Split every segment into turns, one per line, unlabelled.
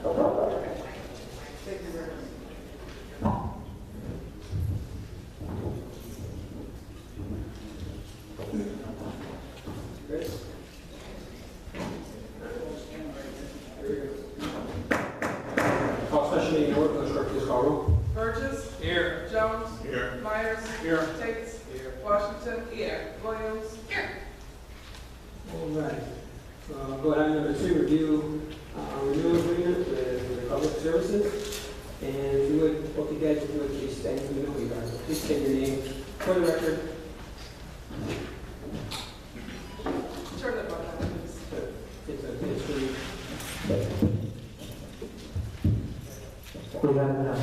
Thank you very much.
Call special meeting order. Let's start this call roll.
Burgess.
Here.
Jones.
Here.
Myers.
Here.
Tate.
Here.
Washington. Here. Williams. Here.
All right. Go ahead, number 2, review renewal agreement with Public Services. And if you would, both you guys, if you would please stand for the meeting. Please state your name for the record.
Turn the button on, please.
It's for you.
We got it now.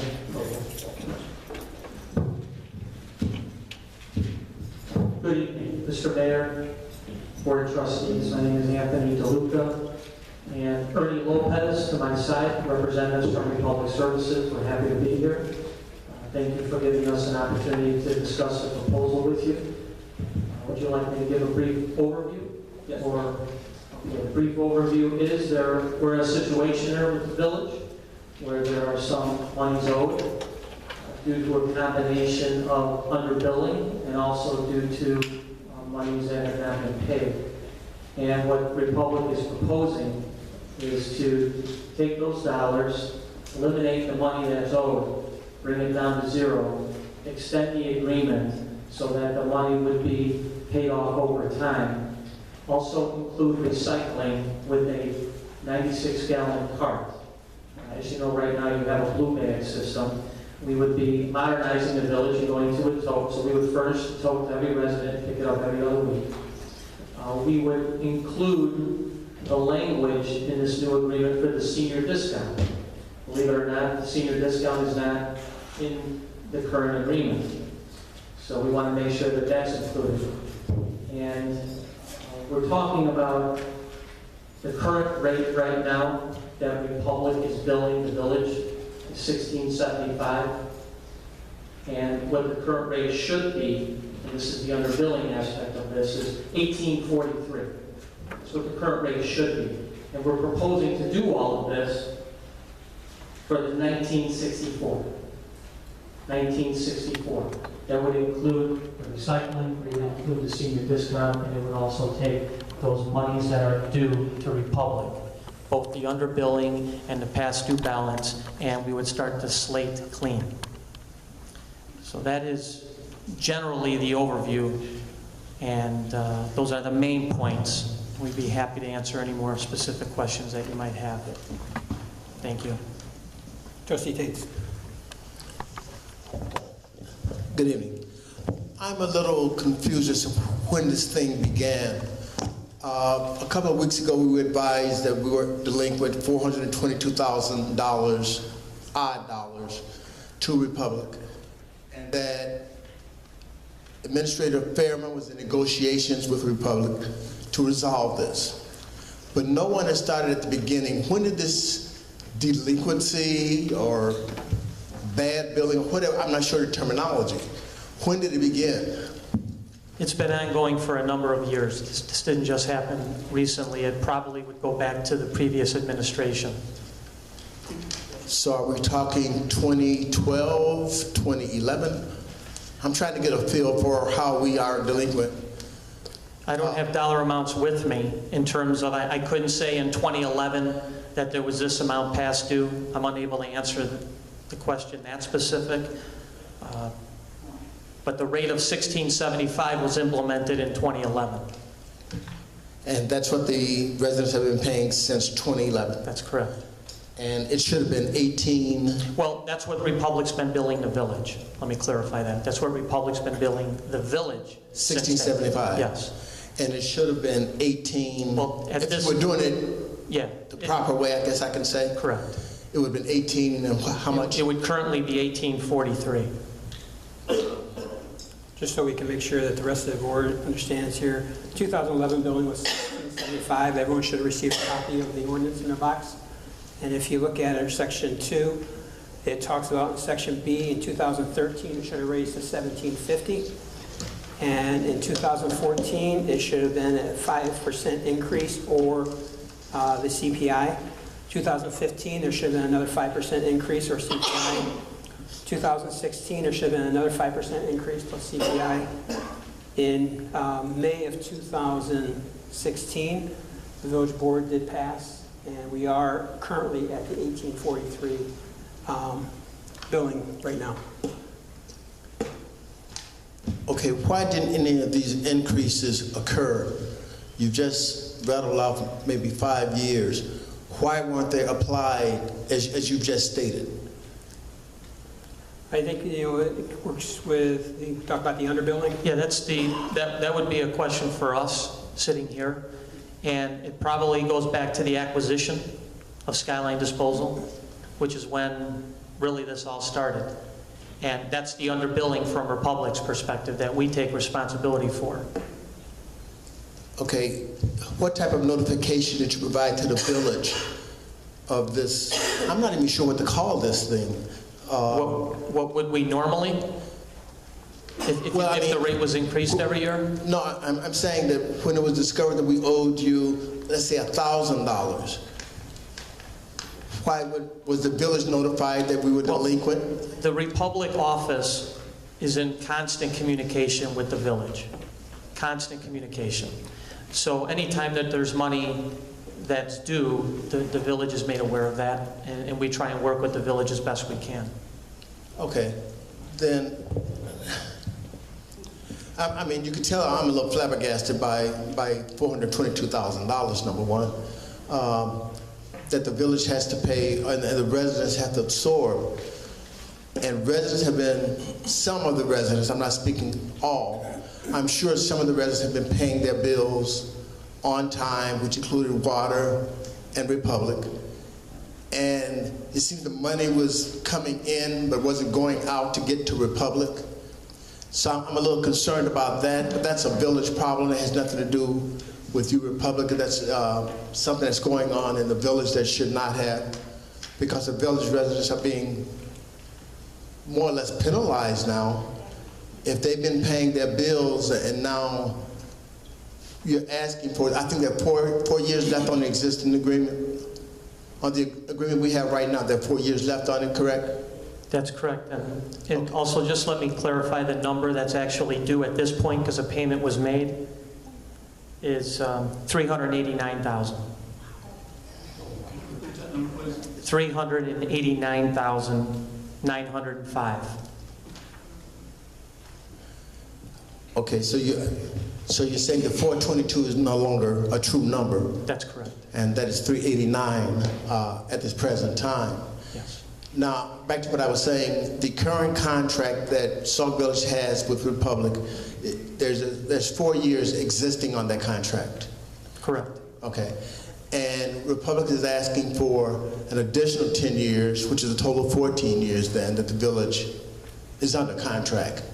Good evening, Mr. Mayor, Board of Trustees. My name is Anthony DeLuca, and Ernie Lopez to my side, representatives from Republic Services. We're happy to be here. Thank you for giving us an opportunity to discuss a proposal with you. Would you like me to give a brief overview?
Yes.
Or, okay, the brief overview is we're in a situation here with the village where there are some monies owed due to a combination of underbilling and also due to monies that have not been paid. And what Republic is proposing is to take those dollars, eliminate the money that's owed, bring it down to zero, extend the agreement so that the money would be paid off over time. Also include recycling with a 96-gallon cart. As you know, right now you have a blue bag system. We would be modernizing the village and going to a tote, so we would furnish the tote to every resident, pick it up every other week. We would include the language in this new agreement for the senior discount. Believe it or not, the senior discount is not in the current agreement. So we want to make sure that that's included. And we're talking about the current rate right now that Republic is billing the village is $16.75. And what the current rate should be, and this is the underbilling aspect of this, is $18.43. That's what the current rate should be. And we're proposing to do all of this for the 1964. 1964. That would include the recycling, it would include the senior discount, and it would also take those monies that are due to Republic, both the underbilling and the past due balance, and we would start the slate clean. So that is generally the overview, and those are the main points. We'd be happy to answer any more specific questions that you might have. Thank you.
Trustee Tate.
Good evening. I'm a little confused as to when this thing began. A couple of weeks ago, we were advised that we were delinquent $422,000 odd dollars to Republic, and that Administrator Fairman was in negotiations with Republic to resolve this. But no one has started at the beginning. When did this delinquency or bad billing, whatever, I'm not sure the terminology, when did it begin?
It's been ongoing for a number of years. This didn't just happen recently. It probably would go back to the previous administration.
So are we talking 2012, 2011? I'm trying to get a feel for how we are delinquent.
I don't have dollar amounts with me in terms of, I couldn't say in 2011 that there was this amount past due. I'm unable to answer the question that specific. But the rate of $16.75 was implemented in 2011.
And that's what the residents have been paying since 2011.
That's correct.
And it should have been 18.
Well, that's what Republic's been billing the village. Let me clarify that. That's what Republic's been billing the village.
1675.
Yes.
And it should have been 18.
Well, at
if
this,
we're doing it the proper way, I guess I can say.
Correct.
It would have been 18 and how much?
It would currently be 1843.
Just so we can make sure that the rest of the board understands here, 2011 billing was $16.75. Everyone should have received a copy of the ordinance in their box. And if you look at it, section 2, it talks about in section B in 2013 it should have raised to $17.50, and in 2014 it should have been a 5% increase or the CPI. 2015, there should have been another 5% increase or CPI. 2016, there should have been another 5% increase plus CPI. In May of 2016, the village board did pass, and we are currently at the 1843 billing right now.
Okay, why didn't any of these increases occur? You just rattled off maybe 5 years. Why weren't they applied as you just stated?
I think, you know, it works with, you talk about the underbilling.
Yeah, that would be a question for us sitting here. And it probably goes back to the acquisition of Skyline Disposal, which is when really this all started. And that's the underbilling from Republic's perspective that we take responsibility for.
Okay, what type of notification did you provide to the village of this? I'm not even sure what to call this thing.
What would we normally? If the rate was increased every year?
No, I'm saying that when it was discovered that we owed you, let's say $1,000, why was the village notified that we were delinquent?
The Republic office is in constant communication with the village. Constant communication. So anytime that there's money that's due, the village is made aware of that, and we try and work with the village as best we can.
Okay, then, I mean, you can tell I'm a little flabbergasted by $422,000, number one, that the village has to pay and the residents have to absorb. And residents have been, some of the residents, I'm not speaking all, I'm sure some of the residents have been paying their bills on time, which included water and Republic. And it seemed the money was coming in but wasn't going out to get to Republic. So I'm a little concerned about that, but that's a village problem that has nothing to do with you, Republic. That's something that's going on in the village that should not have, because the village residents are being more or less penalized now. If they've been paying their bills and now you're asking for, I think there are 4 years left on the existing agreement. On the agreement we have right now, there are 4 years left on it, correct?
That's correct. And also, just let me clarify the number that's actually due at this point, because a payment was made, is $389,000. $389,905.
Okay, so you're saying the 422 is no longer a true number?
That's correct.
And that is 389 at this present time.
Yes.
Now, back to what I was saying, the current contract that Sauk Village has with Republic, there's 4 years existing on that contract.
Correct.
Okay. And Republic is asking for an additional 10 years, which is a total of 14 years then, that the village is under contract.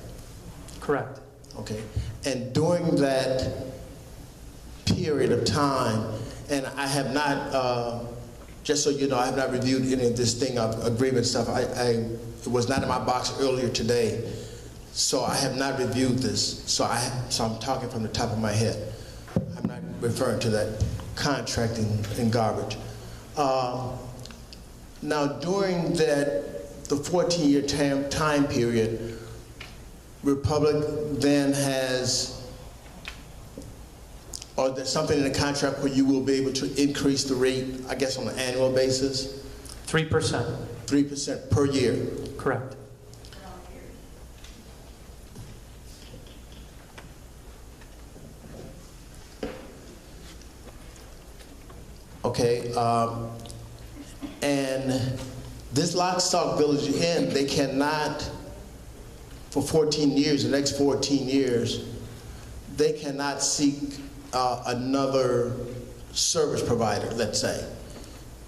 Correct.
Okay. And during that period of time, and I have not, just so you know, I have not reviewed any of this thing of agreement stuff. It was not in my box earlier today, so I have not reviewed this. So I'm talking from the top of my head. I'm not referring to that contracting and garbage. Now, during the 14-year time period, Republic then has, or there's something in the contract where you will be able to increase the rate, I guess, on an annual basis?
3%.
3% per year?
Correct.
Okay, and this Sauk Village Inn, they cannot, for 14 years, the next 14 years, they cannot seek another service provider, let's say,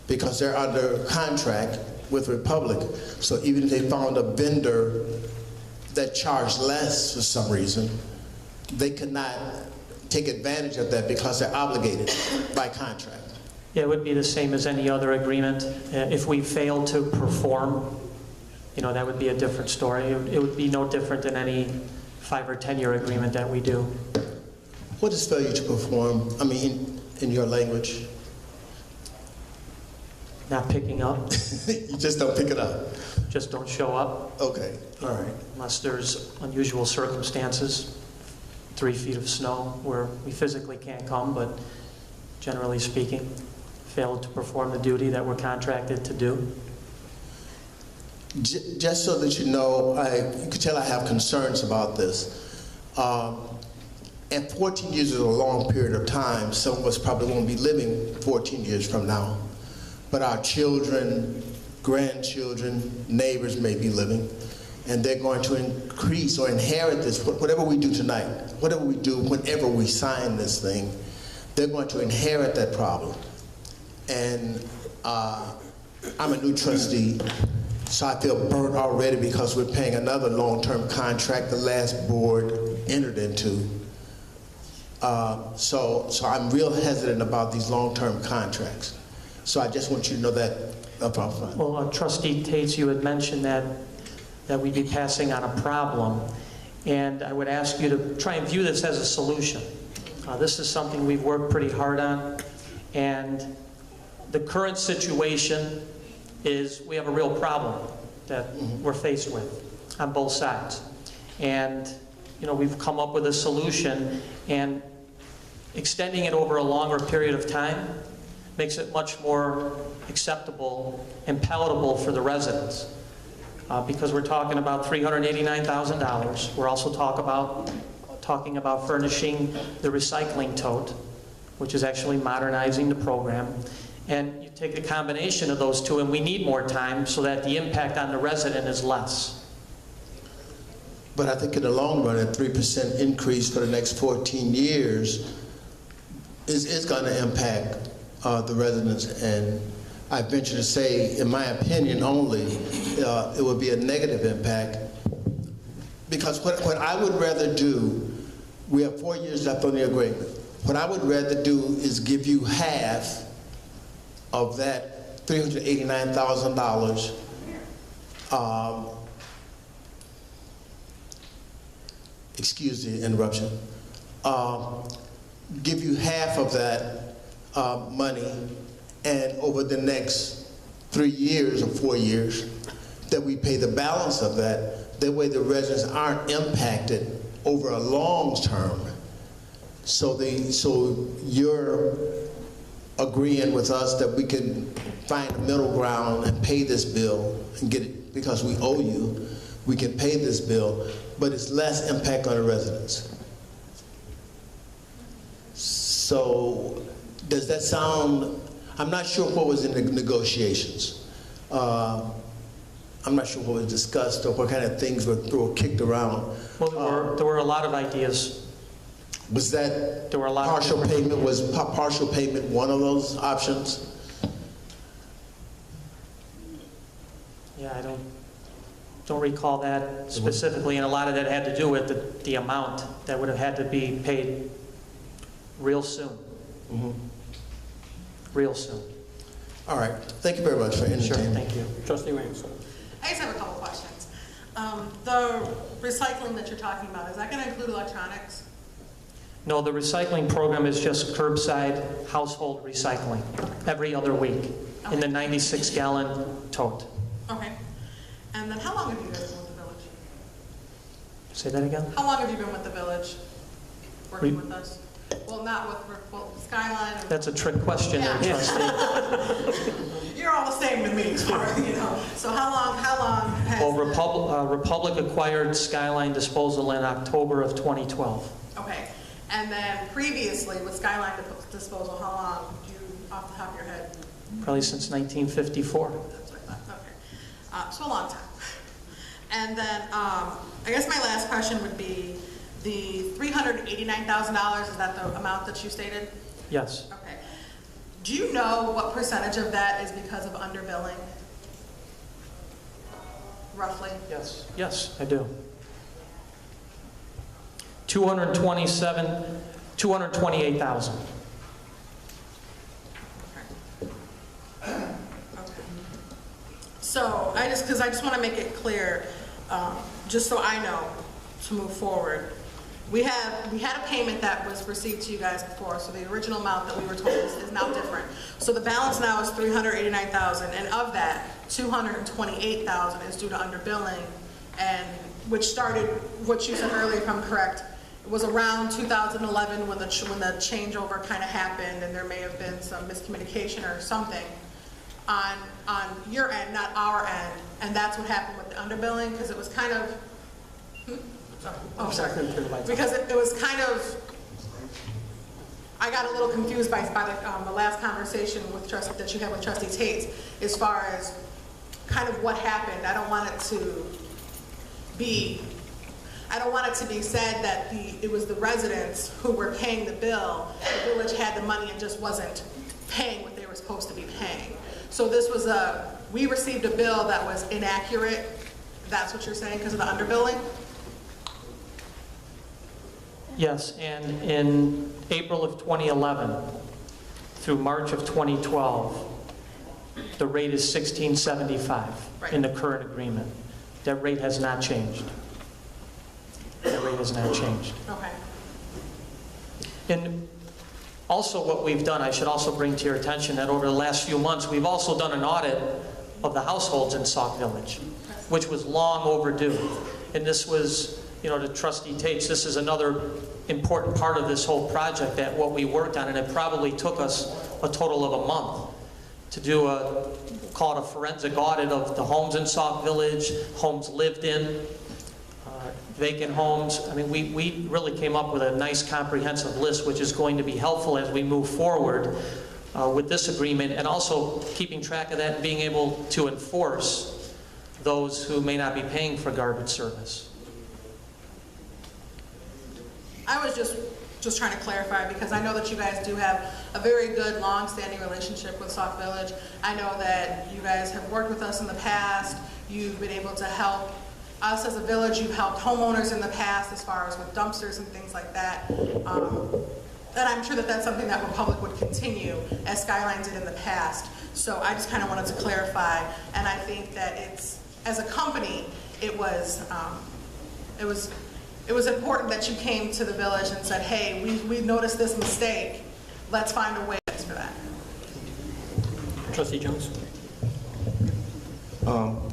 because they're under contract with Republic. So even if they found a vendor that charged less for some reason, they could not take advantage of that because they're obligated by contract.
Yeah, it would be the same as any other agreement. If we fail to perform, that would be a different story. It would be no different than any 5 or 10-year agreement that we do.
What is failure to perform, I mean, in your language?
Not picking up,
You just don't pick it up?
just don't show up
Okay, all right.
unless there's unusual circumstances, 3 feet of snow where we physically can't come, but generally speaking, fail to perform the duty that we're contracted to do.
Just so that you know, you can tell I have concerns about this. And 14 years is a long period of time. Some of us probably won't be living 14 years from now. But our children, grandchildren, neighbors may be living. And they're going to increase or inherit this. Whatever we do tonight, whatever we do, whenever we sign this thing, they're going to inherit that problem. And I'm a new trustee, so I feel burnt already because we're paying another long-term contract the last board entered into. So I'm real hesitant about these long-term contracts. So I just want you to know that up front.
Well, Trustee Tates, you had mentioned that we'd be passing on a problem, and I would ask you to try and view this as a solution. This is something we've worked pretty hard on, and the current situation is we have a real problem that we're faced with on both sides. And, you know, we've come up with a solution, and extending it over a longer period of time makes it much more acceptable and palatable for the residents. Because we're talking about $389,000. We're also talking about furnishing the recycling tote, which is actually modernizing the program. And you take a combination of those two, and we need more time so that the impact on the resident is less.
But I think in the long run, a 3% increase for the next 14 years is going to impact the residents. And I venture to say, in my opinion only, it would be a negative impact. Because what I would rather do, we have 4 years left on the agreement. What I would rather do is give you half of that $389,000. Excuse the interruption. Give you half of that money, and over the next 3 years or 4 years, that we pay the balance of that. That way the residents aren't impacted over a long term. So you're agreeing with us that we can find a middle ground and pay this bill and get it, because we owe you, we can pay this bill, but it's less impact on the residents. So does that sound, I'm not sure what was in the negotiations. I'm not sure what was discussed or what kind of things were kicked around.
Well, there were a lot of ideas.
Was that
There were a lot of
partial
different-
payment, was partial payment one of those options?
Yeah, I don't recall that specifically, and a lot of that had to do with the amount that would have had to be paid real soon.
Mm-hmm.
Real soon.
All right, thank you very much for entertaining.
Sure, thank you.
Trustee Williams.
I just have a couple questions. The recycling that you're talking about, is that going to include electronics?
No, the recycling program is just curbside household recycling every other week in the 96-gallon tote.
Okay. And then how long have you guys been with the village?
Say that again?
How long have you been with the village, working with us? Well, not with Skyline. And
That's a trick question there,
Yeah.
Trustee.
You're all the same to me, as far as you know. So how long has
Well, Republic acquired Skyline Disposal in October of 2012.
Okay. And then previously with Skyline Disposal, how long, do you, off the top of your head?
Probably since 1954.
That's what I thought. Okay. So a long time. And then I guess my last question would be the $389,000, is that the amount that you stated?
Yes.
Okay. Do you know what percentage of that is because of underbilling? Roughly?
Yes. Yes, I do. 228,000.
Okay. So I just want to make it clear, just so I know to move forward. we had a payment that was received to you guys before, so the original amount that we were told is now different. So the balance now is $389,000, and of that, $228,000 is due to underbilling, and which started, what you said earlier, if I'm correct, it was around 2011 when the changeover kind of happened, and there may have been some miscommunication or something on your end, not our end, and that's what happened with the underbilling, because it was kind of, oh, sorry. Because it was kind of, I got a little confused by the last conversation with that you had with Trustee Tate, as far as kind of what happened. I don't want it to be said that it was the residents who were paying the bill. The village had the money and just wasn't paying what they were supposed to be paying. So this was we received a bill that was inaccurate. That's what you're saying, because of the underbilling?
Yes, and in April of 2011 through March of 2012, the rate is $16.75 in the current agreement. That rate has not changed. That rate has not changed.
Okay.
And also what we've done, I should also bring to your attention that over the last few months, we've also done an audit of the households in Sauk Village, which was long overdue. And this was, you know, to Trustee Tates, this is another important part of this whole project, that what we worked on, and it probably took us a total of a month to do call it a forensic audit of the homes in Sauk Village, homes lived in, vacant homes. I mean, we really came up with a nice comprehensive list, which is going to be helpful as we move forward with this agreement, and also keeping track of that and being able to enforce those who may not be paying for garbage service.
I was just trying to clarify, because I know that you guys do have a very good, long-standing relationship with Sauk Village. I know that you guys have worked with us in the past. You've been able to help us as a village. You've helped homeowners in the past as far as with dumpsters and things like that. And I'm sure that that's something that Republic would continue, as Skyline did in the past. So I just kind of wanted to clarify, and I think that it's, as a company, it was important that you came to the village and said, hey, we've noticed this mistake. Let's find a way to fix for that.
Trustee Jones?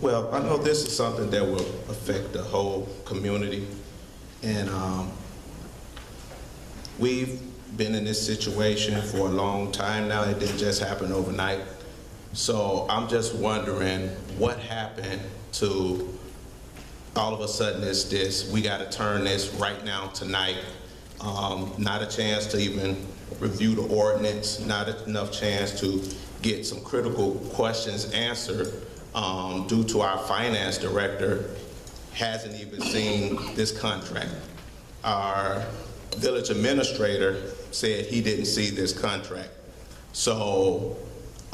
Well, I know this is something that will affect the whole community, and we've been in this situation for a long time now. It didn't just happen overnight. So I'm just wondering what happened to all of a sudden it's this, we got to turn this right now, tonight. Not a chance to even review the ordinance, not enough chance to get some critical questions answered due to our finance director hasn't even seen this contract. Our village administrator said he didn't see this contract. So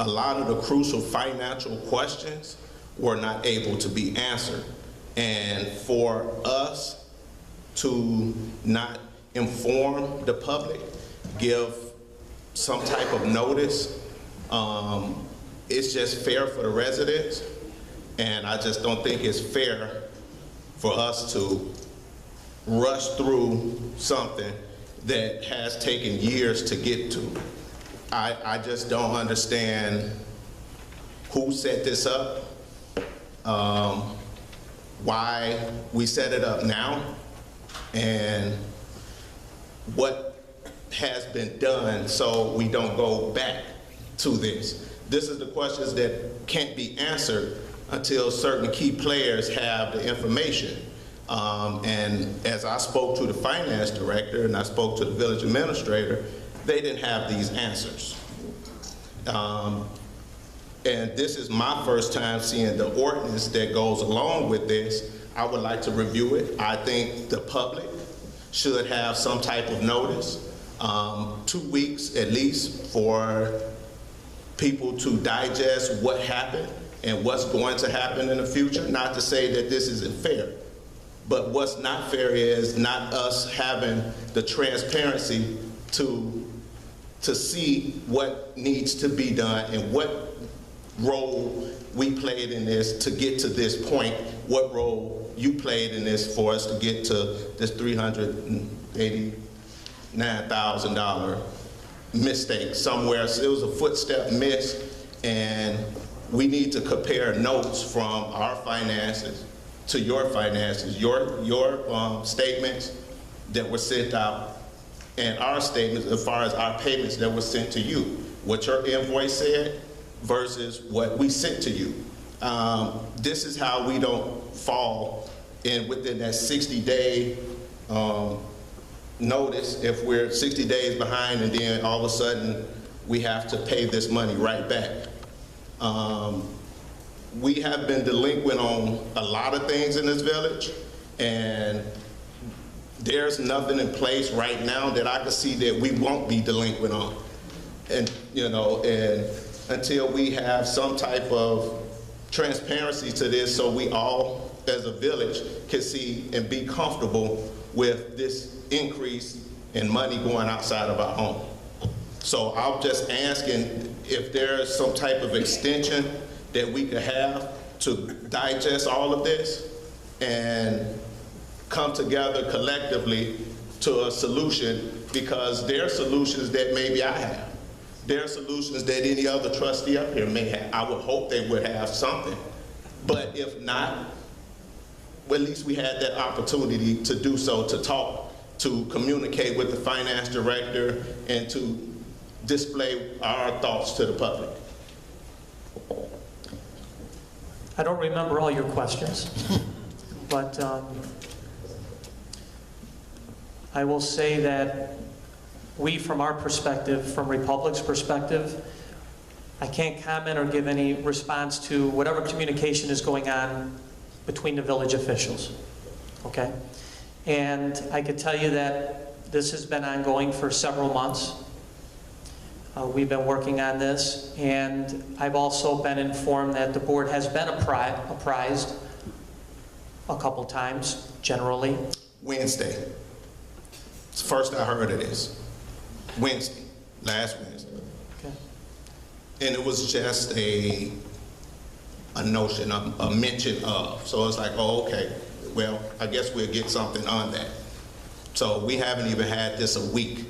a lot of the crucial financial questions were not able to be answered. And for us to not inform the public, give some type of notice, it's just fair for the residents. And I just don't think it's fair for us to rush through something that has taken years to get to. I just don't understand who set this up, why we set it up now, and what has been done so we don't go back to this. This is the questions that can't be answered until certain key players have the information. And as I spoke to the finance director and I spoke to the village administrator, they didn't have these answers. And this is my first time seeing the ordinance that goes along with this. I would like to review it. I think the public should have some type of notice, 2 weeks at least, for people to digest what happened and what's going to happen in the future. Not to say that this isn't fair, but what's not fair is not us having the transparency to see what needs to be done and what role we played in this to get to this point, what role you played in this for us to get to this $389,000 mistake somewhere. So it was a footstep miss, and we need to compare notes from our finances to your finances, your statements that were sent out, and our statements as far as our payments that were sent to you. What your invoice said versus what we sent to you. This is how we don't fall in within that 60-day notice if we're 60 days behind and then all of a sudden we have to pay this money right back. We have been delinquent on a lot of things in this village, and there's nothing in place right now that I can see that we won't be delinquent on. And, you know, and until we have some type of transparency to this so we all as a village can see and be comfortable with this increase in money going outside of our home. So I'm just asking if there's some type of extension that we could have to digest all of this and come together collectively to a solution, because there are solutions that maybe I have. There are solutions that any other trustee up here may have. I would hope they would have something. But if not, well, at least we had that opportunity to do so, to talk, to communicate with the finance director, and to display our thoughts to the public.
I don't remember all your questions, but I will say that we, from our perspective, from Republic's perspective, I can't comment or give any response to whatever communication is going on between the village officials, okay? And I could tell you that this has been ongoing for several months. We've been working on this, and I've also been informed that the board has been apprised a couple times, generally.
Wednesday. It's the first I heard of this. Wednesday, last Wednesday.
Okay.
And it was just a notion, a mention of. So it's like, oh, okay, well, I guess we'll get something on that. So we haven't even had this a week.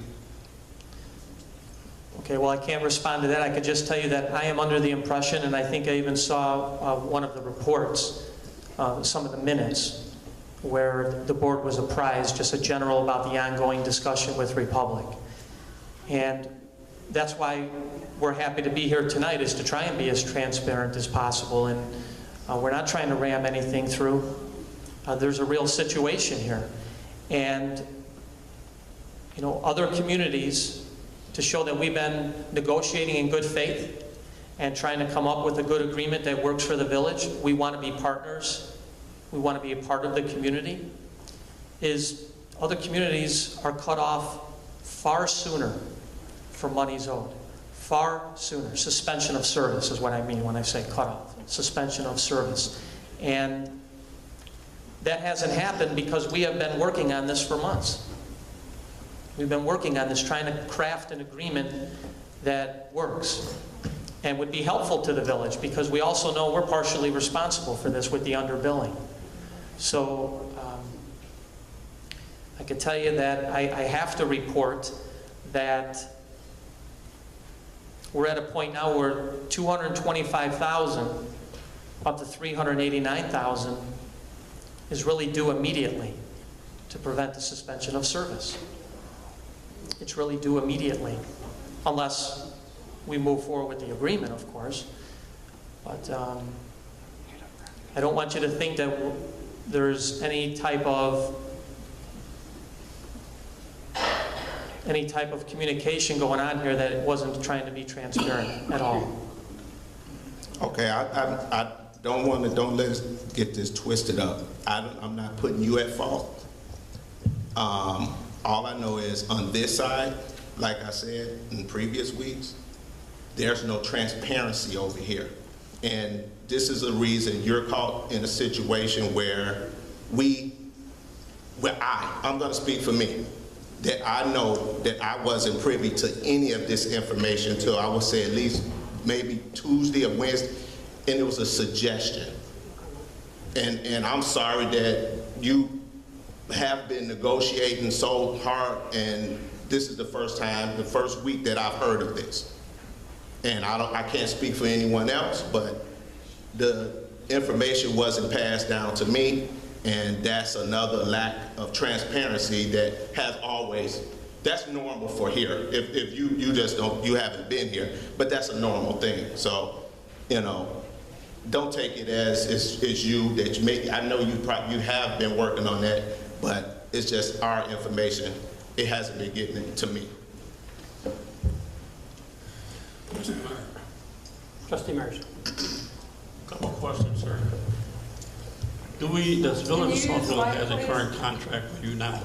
Okay, well, I can't respond to that. I could just tell you that I am under the impression, and I think I even saw one of the reports, some of the minutes, where the board was apprised, just a general about the ongoing discussion with Republic. And that's why we're happy to be here tonight, is to try and be as transparent as possible. And we're not trying to ram anything through. There's a real situation here. And, you know, other communities, to show that we've been negotiating in good faith and trying to come up with a good agreement that works for the village, we want to be partners, we want to be a part of the community, is other communities are cut off far sooner for monies owed. Far sooner. Suspension of service is what I mean when I say cut off. Suspension of service. And that hasn't happened because we have been working on this for months. We've been working on this, trying to craft an agreement that works and would be helpful to the village, because we also know we're partially responsible for this with the underbilling. So I can tell you that I have to report that we're at a point now where $225,000 up to $389,000 is really due immediately to prevent the suspension of service. It's really due immediately, unless we move forward with the agreement, of course. But I don't want you to think that there's any type of communication going on here that it wasn't trying to be transparent at all.
Okay, I don't let us get this twisted up. I'm not putting you at fault. All I know is on this side, like I said in previous weeks, there's no transparency over here. And this is a reason you're caught in a situation where I'm gonna speak for me, that I know that I wasn't privy to any of this information until I would say at least maybe Tuesday or Wednesday, and it was a suggestion. And I'm sorry that you have been negotiating so hard, and this is the first week that I've heard of this. And I can't speak for anyone else, but the information wasn't passed down to me, and that's another lack of transparency that has always, that's normal for here. If you just don't, you haven't been here, but that's a normal thing. So, you know, don't take it as it's you that you make. I know you have been working on that, but it's just our information. It hasn't been getting it to me.
Trustee Myers.
Couple of questions, sir. Does Village of Sauk Village has a current contract with you now?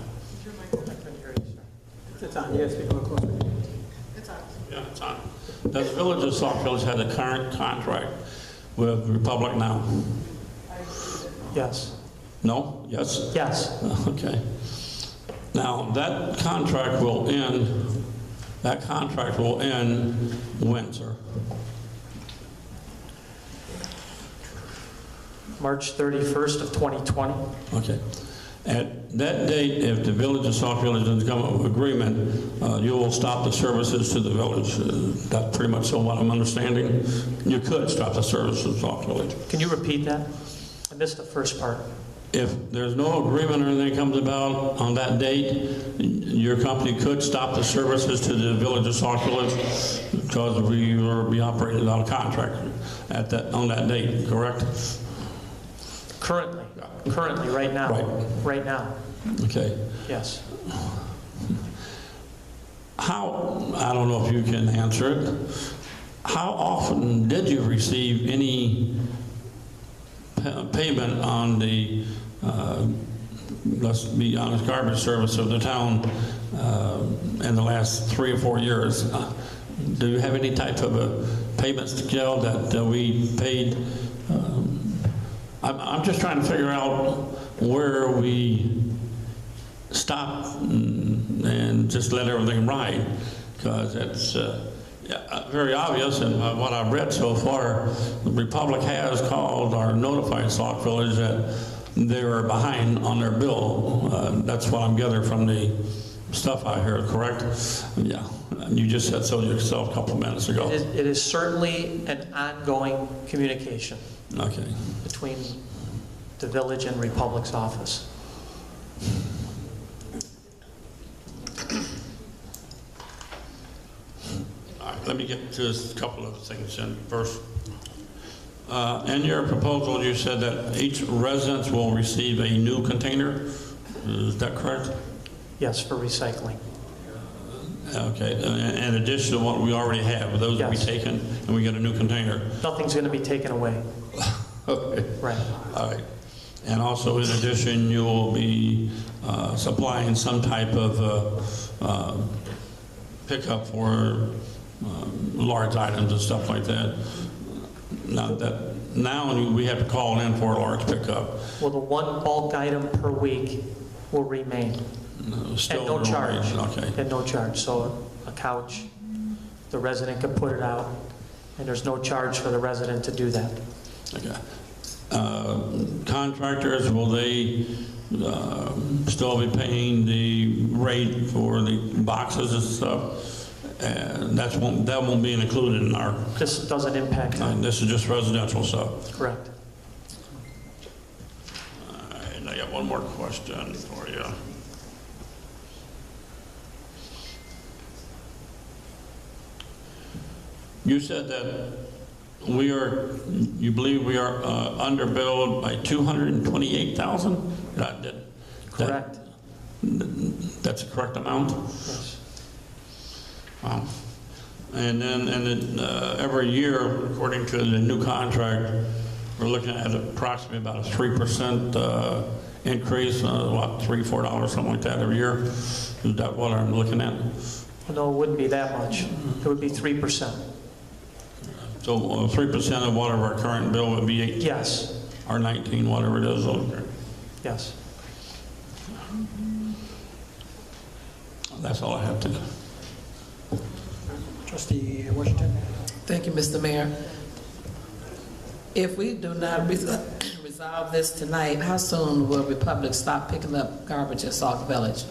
It's on. Yes, speak a little closer.
It's on.
Yeah, it's on. Does Village of Sauk Village have a current contract with Republic now?
Yes.
No? Yes?
Yes.
Okay. Now, that contract will end when, sir?
March 31st of 2020.
Okay. At that date, if the Village of Sauk Village doesn't come up with an agreement, you will stop the services to the village. That's pretty much so what I'm understanding. You could stop the services of Sauk Village.
Can you repeat that? I missed the first part.
If there's no agreement or anything comes about on that date, your company could stop the services to the Village of Sauk Village because we will be operating out of contract on that date, correct?
Currently, right now. Right now.
Okay.
Yes.
I don't know if you can answer it. How often did you receive any payment on the, let's be honest, garbage service of the town in the last 3 or 4 years? Do you have any type of a payment scale that we paid? I'm just trying to figure out where we stop and just let everything ride, because it's very obvious, and what I've read so far, the Republic has called or notified Sauk Village that they were behind on their bill. That's what I'm gathering from the stuff I heard, correct? Yeah, you just said so yourself a couple of minutes ago.
It is certainly an ongoing communication.
Okay.
Between the village and Republic's office.
All right, let me get to a couple of things in first. In your proposal, you said that each residence will receive a new container. Is that correct?
Yes, for recycling.
Okay, in addition to what we already have, those will be taken and we get a new container.
Nothing's going to be taken away.
Okay.
Right.
All right. And also, in addition, you will be supplying some type of pickup for large items and stuff like that. Now we have to call in for a large pickup.
Well, the one bulk item per week will remain.
Still
at no charge.
Okay.
At no charge. So a couch, the resident can put it out, and there's no charge for the resident to do that.
Okay. Contractors, will they still be paying the rate for the boxes and stuff? And that won't be included in our...
This doesn't impact that.
This is just residential stuff.
Correct.
All right, I got one more question for you. You said that you believe we are underbilled by $228,000?
Correct.
That's the correct amount?
Yes.
Wow. And then every year, according to the new contract, we're looking at approximately about a 3% increase, $3, $4, something like that every year. Is that what I'm looking at?
Well, no, it wouldn't be that much. It would be 3%.
So 3% of whatever our current bill would be 8?
Yes.
Or 19, whatever it is. Okay.
Yes.
That's all I have to do.
Trustee Washington.
Thank you, Mr. Mayor. If we do not resolve this tonight, how soon will Republic stop picking up garbage at Sauk Village?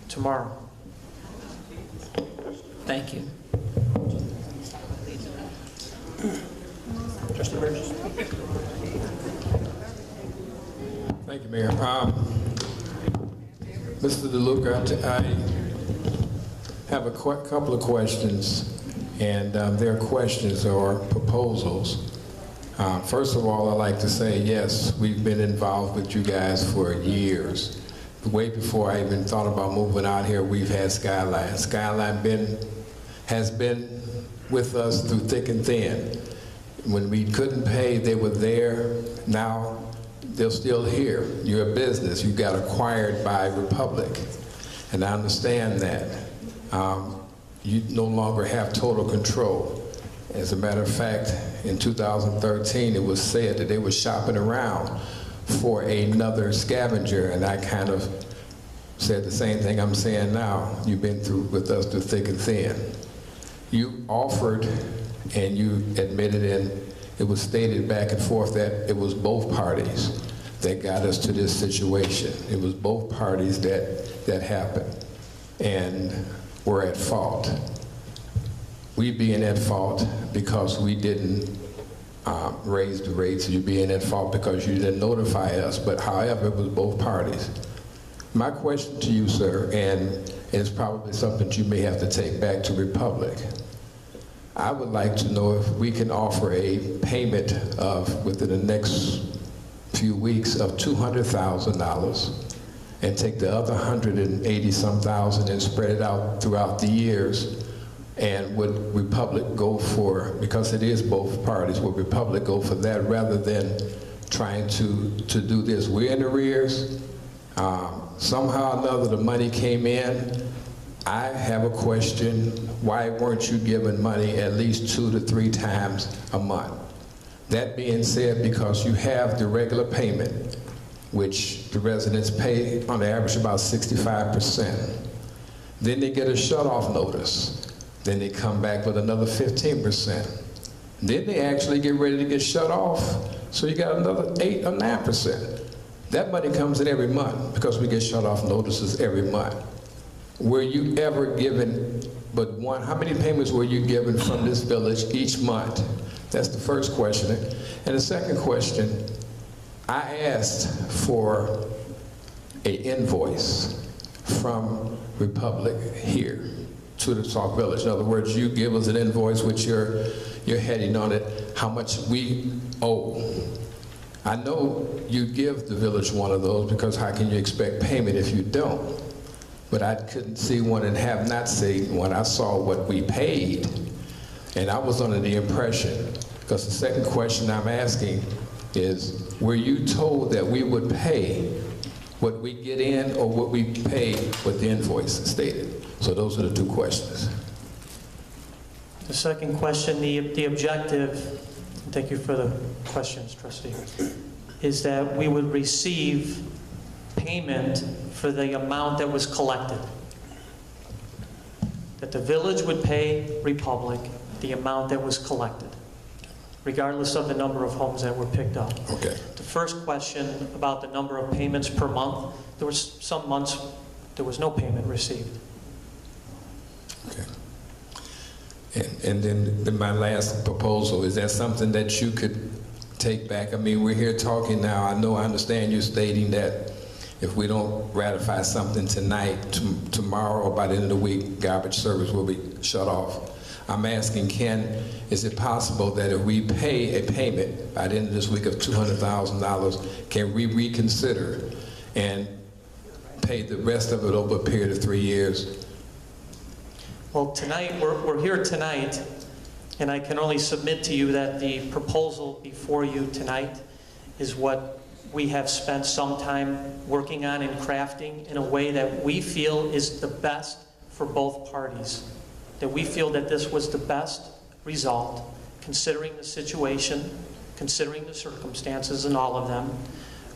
Tomorrow.
Thank you.
Trustee Burgess.
Thank you, Mayor. Mr. DeLuca, I have a couple of questions, and they're questions or proposals. First of all, I'd like to say, yes, we've been involved with you guys for years. Way before I even thought about moving out here, we've had Skyline. Skyline has been with us through thick and thin. When we couldn't pay, they were there. Now, they're still here. You're a business. You got acquired by Republic. And I understand that. You no longer have total control. As a matter of fact, in 2013, it was said that they were shopping around for another scavenger, and I kind of said the same thing I'm saying now. You've been through with us through thick and thin. You offered, and you admitted, and it was stated back and forth that it was both parties that got us to this situation. It was both parties that happened, and we're at fault. We being at fault because we didn't raise the rates. You being at fault because you didn't notify us. But however, it was both parties. My question to you, sir, and it's probably something you may have to take back to Republic. I would like to know if we can offer a payment of, within the next few weeks, of $200,000 and take the other 180-some thousand and spread it out throughout the years. And would Republic go for, because it is both parties, would Republic go for that rather than trying to do this? We're in arrears. Somehow or another, the money came in. I have a question. Why weren't you giving money at least 2 to 3 times a month? That being said, because you have the regular payment, which the residents pay on average about 65%. Then they get a shut-off notice. Then they come back with another 15%. Then they actually get ready to get shut off, so you got another 8 or 9%. That money comes in every month because we get shut off notices every month. Were you ever given but one? How many payments were you given from this village each month? That's the first question. And the second question, I asked for an invoice from Republic here to the Sauk Village. In other words, you give us an invoice with your heading on it, how much we owe. I know you give the village one of those because how can you expect payment if you don't? But I couldn't see one and have not seen one. I saw what we paid, and I was under the impression, because the second question I'm asking is, were you told that we would pay what we get in or what we pay what the invoice stated? So those are the 2 questions.
The second question, the objective, thank you for the questions, trustee, is that we would receive payment for the amount that was collected. That the village would pay Republic the amount that was collected, regardless of the number of homes that were picked up.
Okay.
The first question about the number of payments per month, there was some months there was no payment received.
Okay. And then my last proposal, is that something that you could take back? I mean, we're here talking now. I understand you stating that if we don't ratify something tonight, tomorrow or by the end of the week, garbage service will be shut off. I'm asking, is it possible that if we pay a payment by the end of this week of $200,000, can we reconsider and pay the rest of it over a period of 3 years?
Well, tonight, we're here tonight, and I can only submit to you that the proposal before you tonight is what we have spent some time working on and crafting in a way that we feel is the best for both parties. That we feel that this was the best result, considering the situation, considering the circumstances and all of them.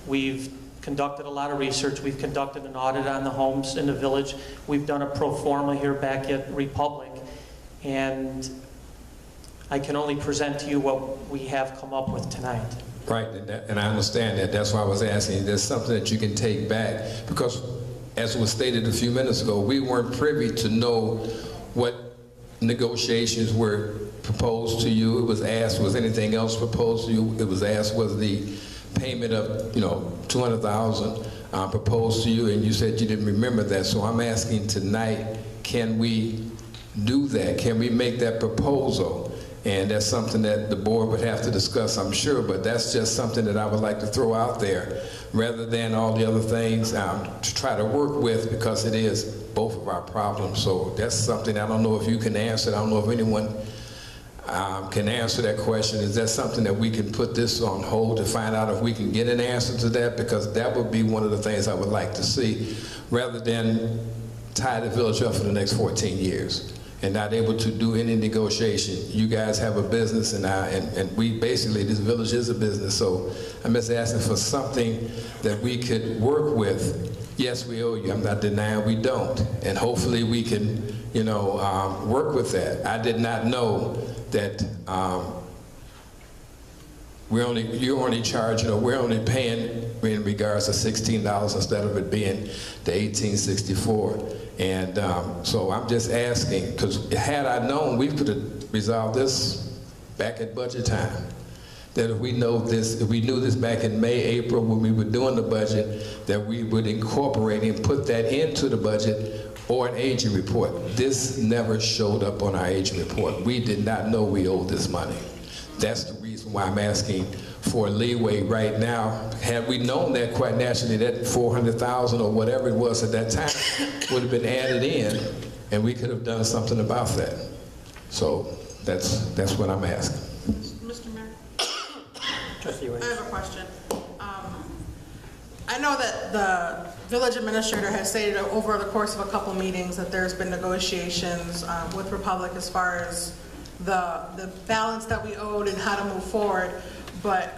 We've conducted a lot of research. We've conducted an audit on the homes in the village. We've done a pro forma here back at Republic. And I can only present to you what we have come up with tonight.
Right, and I understand that. That's why I was asking. There's something that you can take back, because as was stated a few minutes ago, we weren't privy to know what negotiations were proposed to you. It was asked, was anything else proposed to you? It was asked, was the payment of, $200,000 proposed to you, and you said you didn't remember that. So I'm asking tonight, can we do that? Can we make that proposal? And that's something that the board would have to discuss, I'm sure, but that's just something that I would like to throw out there, rather than all the other things to try to work with, because it is both of our problems. So that's something I don't know if you can answer. I don't know if anyone can answer that question. Is that something that we can put this on hold to find out if we can get an answer to that? Because that would be one of the things I would like to see, rather than tie the village up for the next 14 years and not able to do any negotiation. You guys have a business, and we basically, this village is a business, so I'm just asking for something that we could work with. Yes, we owe you. I'm not denying we don't, and hopefully we can, work with that. I did not know that we're only charging, or we're only paying in regards to $16 instead of it being the $18.64. And so I'm just asking, because had I known, we could have resolved this back at budget time. That if we knew this back in May, April, when we were doing the budget, that we would incorporate and put that into the budget, or an aging report. This never showed up on our aging report. We did not know we owed this money. That's the reason why I'm asking for leeway right now. Had we known that, quite naturally, that $400,000 or whatever it was at that time would have been added in, and we could have done something about that. So that's what I'm asking.
Mr. Mayor?
Trustee Williams.
I have a question. I know that the village administrator has stated over the course of a couple meetings that there's been negotiations with Republic as far as the balance that we owed and how to move forward. But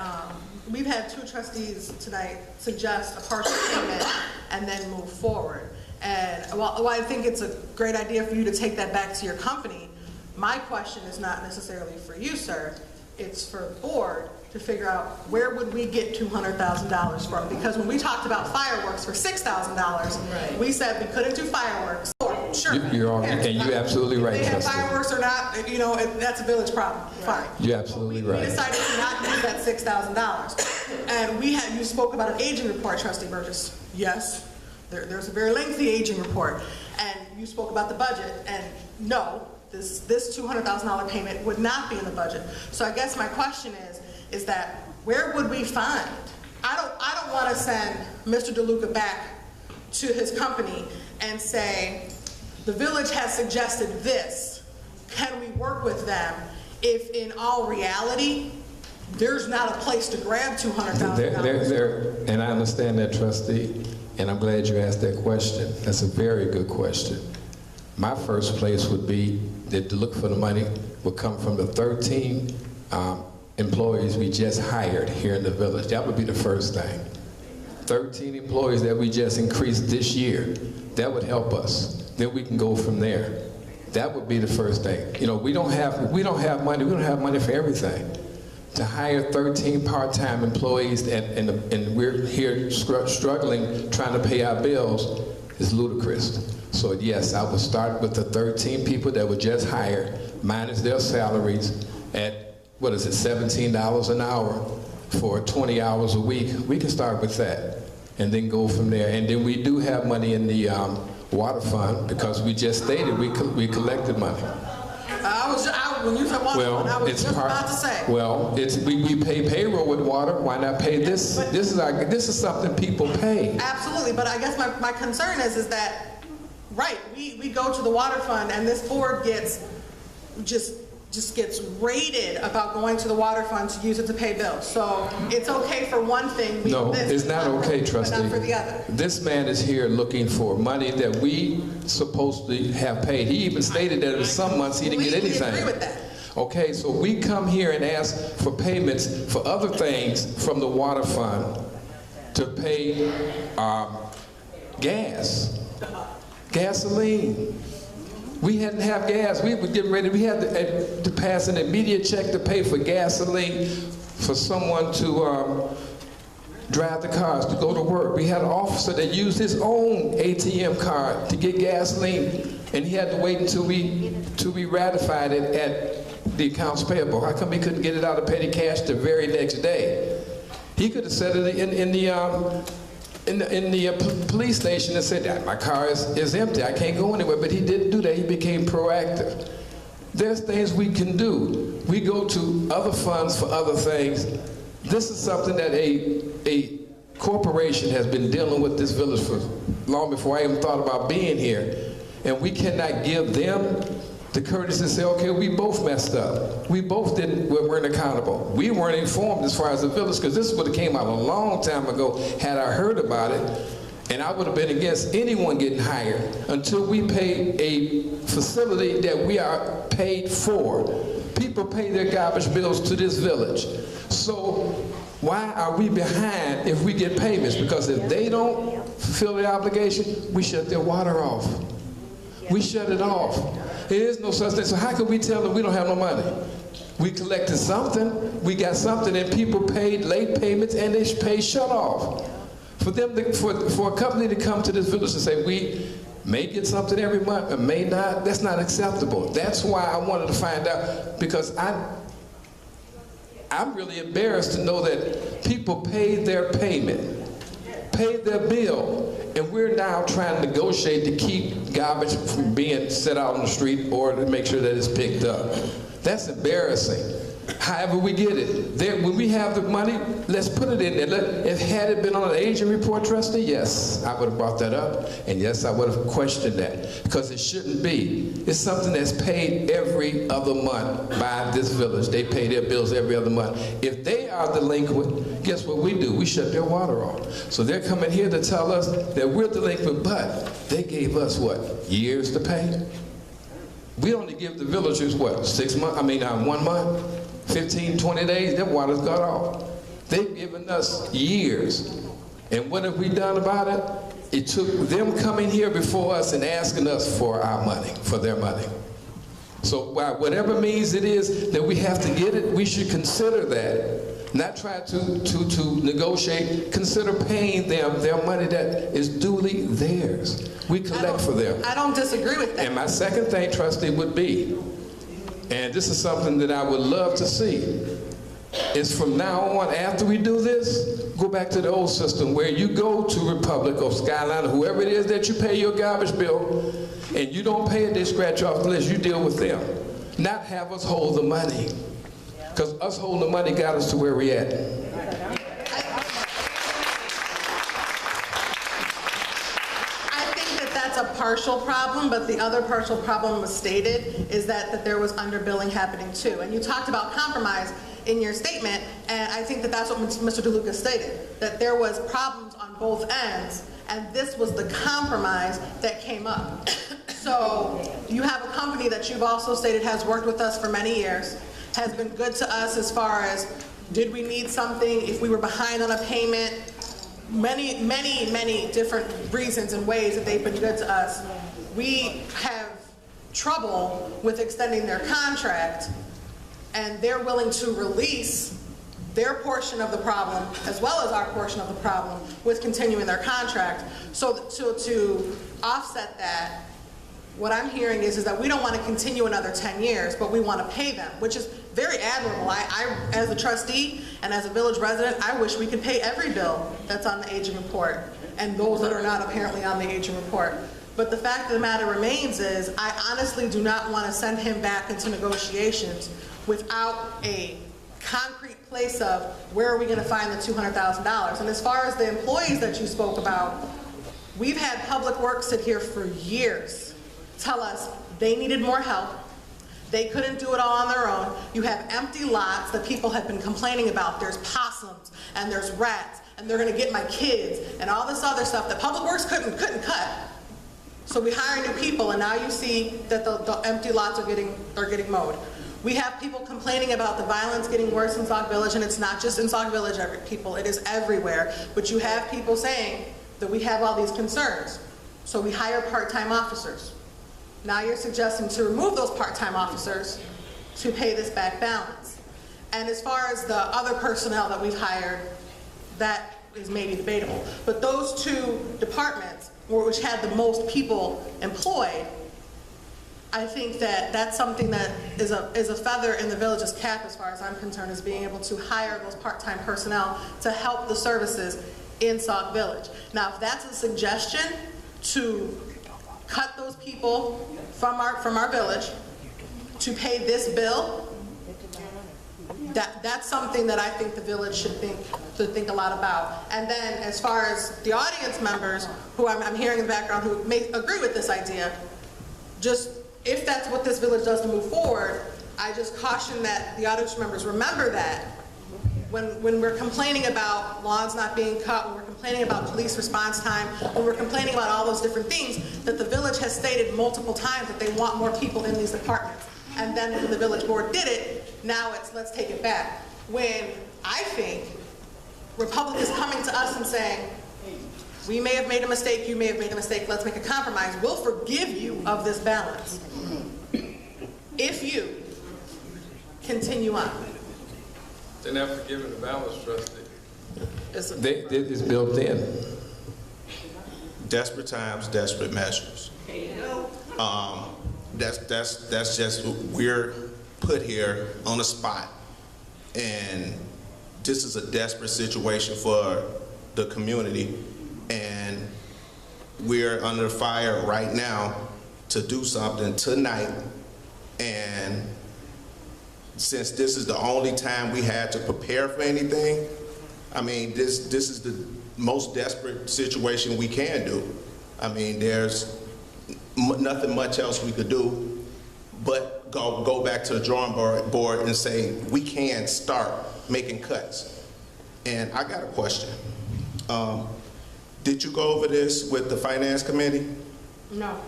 we've had two trustees tonight suggest a partial payment and then move forward. And while I think it's a great idea for you to take that back to your company, my question is not necessarily for you, sir. It's for the board to figure out where would we get $200,000 from. Because when we talked about fireworks for $6,000, we said we couldn't do fireworks. Sure.
You're absolutely right,
if they have
Trustee.
fireworks or not, that's a village problem. Fine.
You're absolutely right.
We decided to not use that $6,000. And you spoke about an aging report, Trustee Burgess. Yes, there's a very lengthy aging report. And you spoke about the budget, and no, this $200,000 payment would not be in the budget. So I guess my question is that where would we find? I don't want to send Mr. DeLuca back to his company and say, the village has suggested this. Can we work with them if in all reality, there's not a place to grab $200,000?
And I understand that, Trustee, and I'm glad you asked that question. That's a very good question. My first place would be that to look for the money would come from the 13 employees we just hired here in the village. That would be the first thing. 13 employees that we just increased this year. That would help us. Then we can go from there. That would be the first thing. We don't have money. We don't have money for everything. To hire 13 part-time employees and we're here struggling trying to pay our bills is ludicrous. So yes, I would start with the 13 people that were just hired, minus their salaries at, what is it, $17 an hour for 20 hours a week. We can start with that and then go from there. And then we do have money in the water fund, because we just stated we collected money.
When you said water fund, I was just about to say.
Well, we pay payroll with water. Why not pay this? This is something people pay.
Absolutely, but I guess my concern is that, right, we go to the water fund and this board gets just gets rated about going to the water fund to use it to pay bills. So it's okay for one thing.
No, it's not okay, Trustee.
But not for the other.
This man is here looking for money that we supposed to have paid. He even stated that in some months he didn't get anything.
I agree with that.
Okay, so we come here and ask for payments for other things from the water fund to pay gas, gasoline. We hadn't have gas. We were getting ready. We had to pass an immediate check to pay for gasoline for someone to drive the cars to go to work. We had an officer that used his own ATM card to get gasoline, and he had to wait until we ratified it at the accounts payable. How come he couldn't get it out of petty cash the very next day? He could have said it in the police station and said, my car is empty, I can't go anywhere. But he didn't do that. He became proactive. There's things we can do. We go to other funds for other things. This is something that a corporation has been dealing with this village for long before I even thought about being here. And we cannot give them the courtesy to say, okay, we both messed up. We both weren't accountable. We weren't informed as far as the village, because this would have came out a long time ago had I heard about it. And I would have been against anyone getting hired until we pay a facility that we are paid for. People pay their garbage bills to this village. So why are we behind if we get payments? Because if they don't fulfill their obligation, we shut their water off. We shut it off. There is no such thing. So how can we tell them we don't have no money? We collected something, we got something, and people paid late payments and they paid shut off. For them for a company to come to this village and say we may get something every month or may not, that's not acceptable. That's why I wanted to find out, because I'm really embarrassed to know that people paid their payment, paid their bill, and we're now trying to negotiate to keep garbage from being set out on the street or to make sure that it's picked up. That's embarrassing. However we get it. When we have the money, let's put it in there. If had it been on an aging report, trustee, yes, I would have brought that up, and yes, I would have questioned that, because it shouldn't be. It's something that's paid every other month by this village. They pay their bills every other month. If they are delinquent, guess what we do? We shut their water off. So they're coming here to tell us that we're delinquent, but they gave us what? Years to pay? We only give the villagers what? 6 months? 1 month? 15, 20 days, their water's got off. They've given us years. And what have we done about it? It took them coming here before us and asking us for our money, for their money. So by whatever means it is that we have to get it, we should consider that. Not try to negotiate, consider paying them their money that is duly theirs. We collect for them.
I don't disagree with that.
And my second thing, trustee, would be, and this is something that I would love to see, is from now on, after we do this, go back to the old system where you go to Republic or Skyline or whoever it is that you pay your garbage bill, and you don't pay it, they scratch off the list, you deal with them. Not have us hold the money. Because us holding the money got us to where we're at.
A partial problem, but the other partial problem was stated is that there was underbilling happening too. And you talked about compromise in your statement, and I think that that's what Mr. DeLuca stated, that there was problems on both ends, and this was the compromise that came up. So you have a company that you've also stated has worked with us for many years, has been good to us as far as did we need something, if we were behind on a payment, many different reasons and ways that they've been good to us. We have trouble with extending their contract, and they're willing to release their portion of the problem as well as our portion of the problem with continuing their contract. So to offset that, what I'm hearing is that we don't want to continue another 10 years, but we want to pay them, which is very admirable. I, as a trustee and as a village resident, I wish we could pay every bill that's on the aging report and those that are not apparently on the aging report. But the fact of the matter remains is I honestly do not want to send him back into negotiations without a concrete place of where are we going to find the $200,000. And as far as the employees that you spoke about, we've had Public Works sit here for years tell us they needed more help. They couldn't do it all on their own. You have empty lots that people have been complaining about. There's possums and there's rats and they're going to get my kids and all this other stuff that Public Works couldn't cut. So we hire new people, and now you see that the empty lots are getting mowed. We have people complaining about the violence getting worse in Sauk Village, and it's not just in Sauk Village, people. It is everywhere. But you have people saying that we have all these concerns. So we hire part-time officers. Now you're suggesting to remove those part-time officers to pay this back balance. And as far as the other personnel that we've hired, that is maybe debatable. But those two departments, which had the most people employed, I think that that's something that is a feather in the village's cap as far as I'm concerned, is being able to hire those part-time personnel to help the services in Sauk Village. Now, if that's a suggestion to cut those people from our village to pay this bill, that's something that I think the village should think a lot about. And then as far as the audience members, who I'm hearing in the background, who may agree with this idea, just if that's what this village does to move forward, I just caution that the audience members remember that when we're complaining about lawns not being cut, when we're complaining about police response time, when we're complaining about all those different things, that the village has stated multiple times that they want more people in these departments. And then when the village board did it, now it's let's take it back. When I think Republic is coming to us and saying, we may have made a mistake, you may have made a mistake, let's make a compromise. We'll forgive you of this balance if you continue on.
They're not forgiving the balance, trustee. It's built in.
Desperate times, desperate measures. That's just, we're put here on the spot, and this is a desperate situation for the community, and we're under fire right now to do something tonight. And since this is the only time we had to prepare for anything, I mean, this is the most desperate situation we can do. I mean, there's nothing much else we could do but go back to the drawing board and say, we can start making cuts. And I got a question. Did you go over this with the Finance Committee?
No.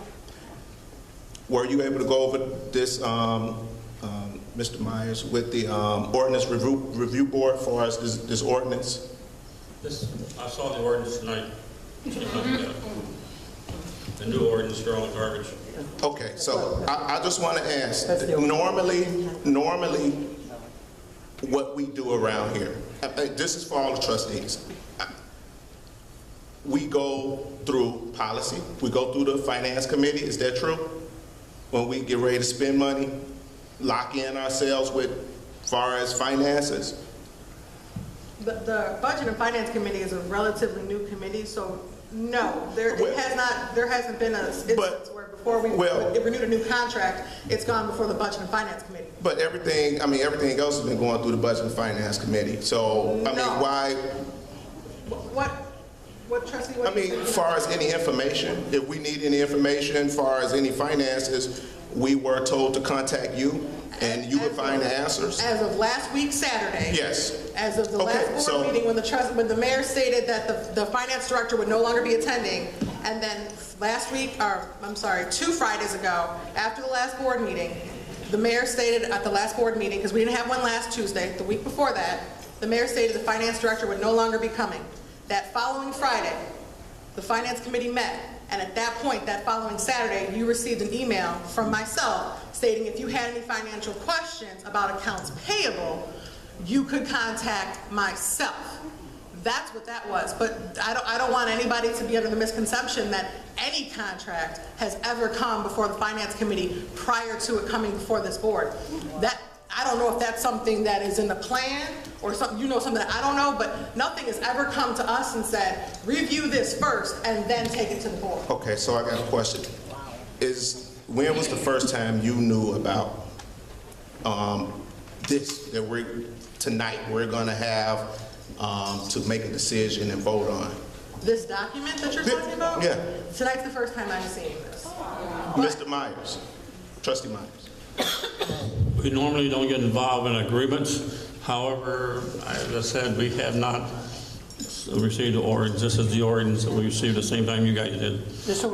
Were you able to go over this, Mr. Myers, with the Ordinance Review Board for us, this ordinance?
I saw the ordinance tonight. The new ordinance for all the garbage.
Okay, so I just want to ask, normally what we do around here, this is for all the trustees. We go through policy, we go through the Finance Committee, is that true? When we get ready to spend money, lock in ourselves with far as finances?
The Budget and Finance Committee is a relatively new committee, so no, there hasn't been an instance where before we renewed a new contract, it's gone before the Budget and Finance Committee.
But everything else has been going through the Budget and Finance Committee. So, I mean, why?
What trustee?
As far as any information, if we need any information, as far as any finances, we were told to contact you, and you would find the answers.
As of last week, Saturday.
Yes.
As of the last board meeting, when the mayor stated that the finance director would no longer be attending, and then last week, or I'm sorry, 2 Fridays ago, after the last board meeting, the mayor stated at the last board meeting, because we didn't have one last Tuesday, the week before that, the mayor stated the finance director would no longer be coming. That following Friday, the Finance Committee met, and at that point, that following Saturday, you received an email from myself stating if you had any financial questions about accounts payable, you could contact myself. That's what that was. But I don't want anybody to be under the misconception that any contract has ever come before the Finance Committee prior to it coming before this board. I don't know if that's something that is in the plan or something, something that I don't know, but nothing has ever come to us and said, review this first and then take it to the board.
Okay, so I got a question. When was the first time you knew about this, that tonight we're gonna have to make a decision and vote on?
This document that you're talking about?
Yeah.
Tonight's the first time I'm seeing this.
Mr. Myers, Trustee Myers.
We normally don't get involved in agreements. However, as I said, we have not received the ordinance. This is the ordinance that we received the same time you guys did.
Just so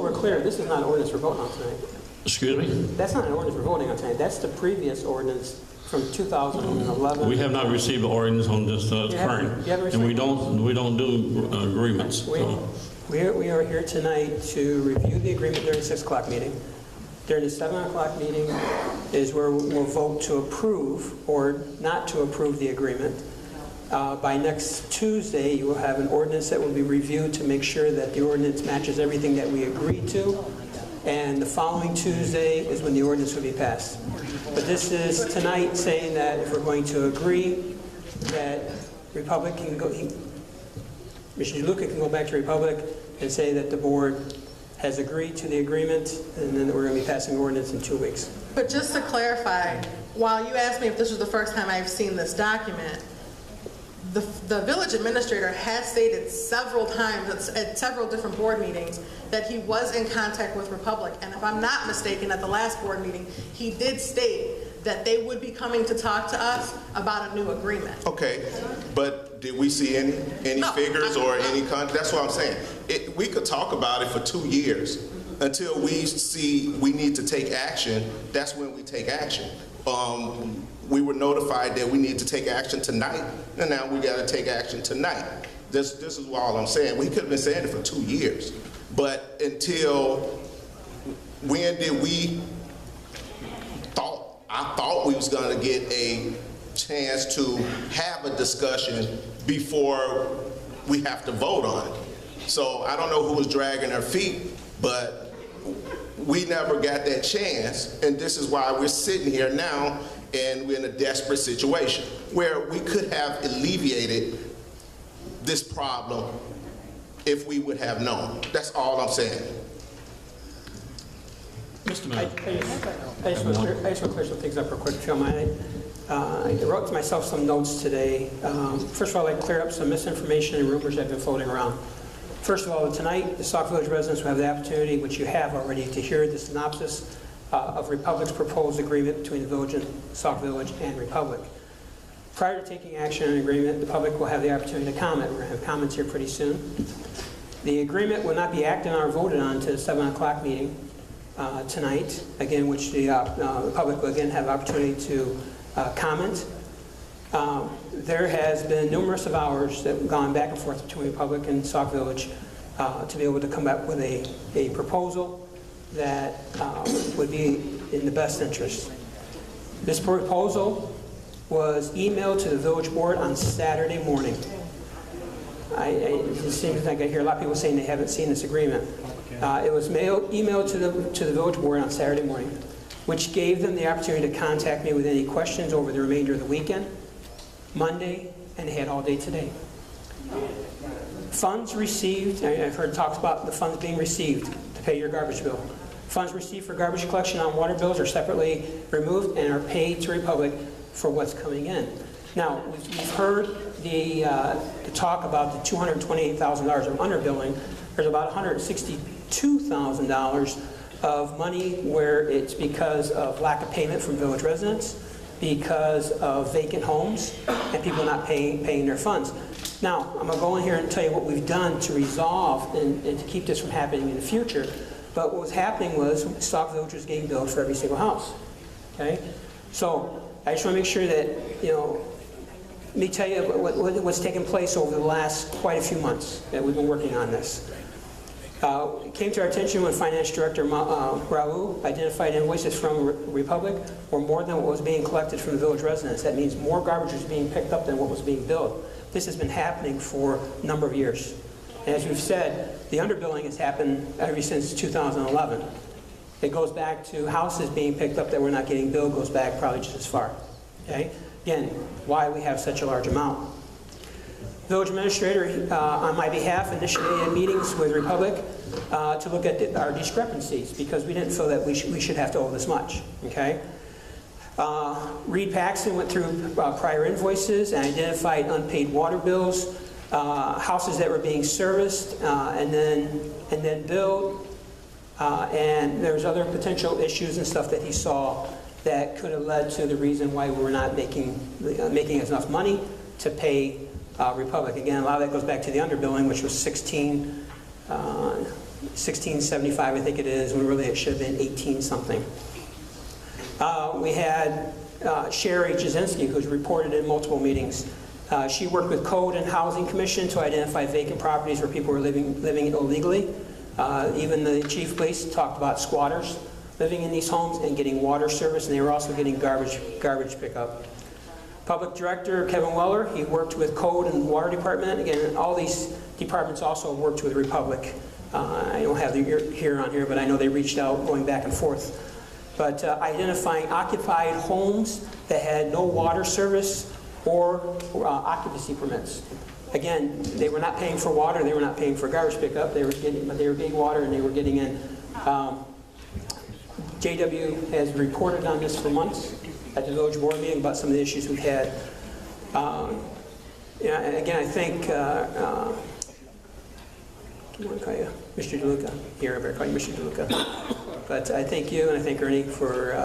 we're clear, this is not an ordinance we're voting on tonight.
Excuse me?
That's not an ordinance we're voting on tonight. That's the previous ordinance from 2011.
We have not received the ordinance on this current, and we don't do agreements.
We are here tonight to review the agreement during the 6 o'clock meeting. During the 7 o'clock meeting is where we'll vote to approve or not to approve the agreement. By next Tuesday, you will have an ordinance that will be reviewed to make sure that the ordinance matches everything that we agreed to. And the following Tuesday is when the ordinance will be passed. But this is tonight saying that if we're going to agree that Republic can go, Mr. Luca can go back to Republic and say that the board has agreed to the agreement, and then we're going to be passing the ordinance in 2 weeks.
But just to clarify, while you asked me if this was the first time I've seen this document, the village administrator has stated several times at several different board meetings that he was in contact with Republic. And if I'm not mistaken, at the last board meeting, he did state that they would be coming to talk to us about a new agreement.
Okay, but did we see any
No,
figures or any that's what I'm saying. We could talk about it for 2 years until we see we need to take action. That's when we take action. We were notified that we need to take action tonight, and now we got to take action tonight. This is all I'm saying. We could have been saying it for 2 years, but until when did we I thought we was going to get a chance to have a discussion before we have to vote on it. So I don't know who was dragging their feet, but we never got that chance, and this is why we're sitting here now, and we're in a desperate situation where we could have alleviated this problem if we would have known. That's all I'm saying.
Mr.
I
Mayor.
just want to clear some things up real quick, if you don't mind. I wrote to myself some notes today. First of all, I'd like to clear up some misinformation and rumors that have been floating around. First of all, tonight, the Sauk Village residents will have the opportunity, which you have already, to hear the synopsis of Republic's proposed agreement between the village and Sauk Village and Republic. Prior to taking action on an agreement, the public will have the opportunity to comment. We're going to have comments here pretty soon. The agreement will not be acted on or voted on to the 7 o'clock meeting tonight, again, which the public will again have the opportunity to comment. There has been numerous of hours that have gone back and forth between Republic and Sauk Village to be able to come up with a proposal that would be in the best interest. This proposal was emailed to the village board on Saturday morning. It seems like I hear a lot of people saying they haven't seen this agreement. It was emailed to the village board on Saturday morning, which gave them the opportunity to contact me with any questions over the remainder of the weekend, Monday, and they had all day today. Funds received, I've heard talks about the funds being received to pay your garbage bill. Funds received for garbage collection on water bills are separately removed and are paid to Republic for what's coming in. Now, we've heard the talk about the $228,000 of underbilling. There's about $162,000 of money where it's because of lack of payment from village residents, because of vacant homes, and people not paying their funds. Now, I'm going to go in here and tell you what we've done to resolve and to keep this from happening in the future. But what was happening was Sauk Village was getting billed for every single house. Okay? So I just want to make sure that, let me tell you what's taken place over the last quite a few months that we've been working on this. It came to our attention when Finance Director Raul identified invoices from Republic were more than what was being collected from the village residents. That means more garbage was being picked up than what was being billed. This has been happening for a number of years. And as we've said, the underbilling has happened ever since 2011. It goes back to houses being picked up that were not getting billed, goes back probably just as far. Okay? Again, why we have such a large amount. Village Administrator, on my behalf, initiated meetings with Republic to look at our discrepancies because we didn't feel that we should have to owe this much. Okay? Reed Paxton went through prior invoices and identified unpaid water bills, houses that were being serviced and then billed, and there's other potential issues and stuff that he saw that could have led to the reason why we were not making enough money to pay Republic. Again, a lot of that goes back to the underbilling, which was $16.75, I think it is, when really it should have been 18 something. We had Sherry Jasinski, who's reported in multiple meetings She worked with Code and Housing Commission to identify vacant properties where people were living illegally. Even the chief of police talked about squatters living in these homes and getting water service, and they were also getting garbage pickup. Public Director Kevin Weller, he worked with Code and Water Department. Again, all these departments also worked with Republic. I don't have the here on here, but I know they reached out going back and forth. But identifying occupied homes that had no water service or occupancy permits. Again, they were not paying for water, they were not paying for garbage pickup, but they were getting water and they were getting in. JW has reported on this for months at the village board meeting about some of the issues we've had. Yeah, and again, I think, I want to call you Mr. DeLuca. Here, I better call you Mr. DeLuca. But I thank you and I thank Ernie for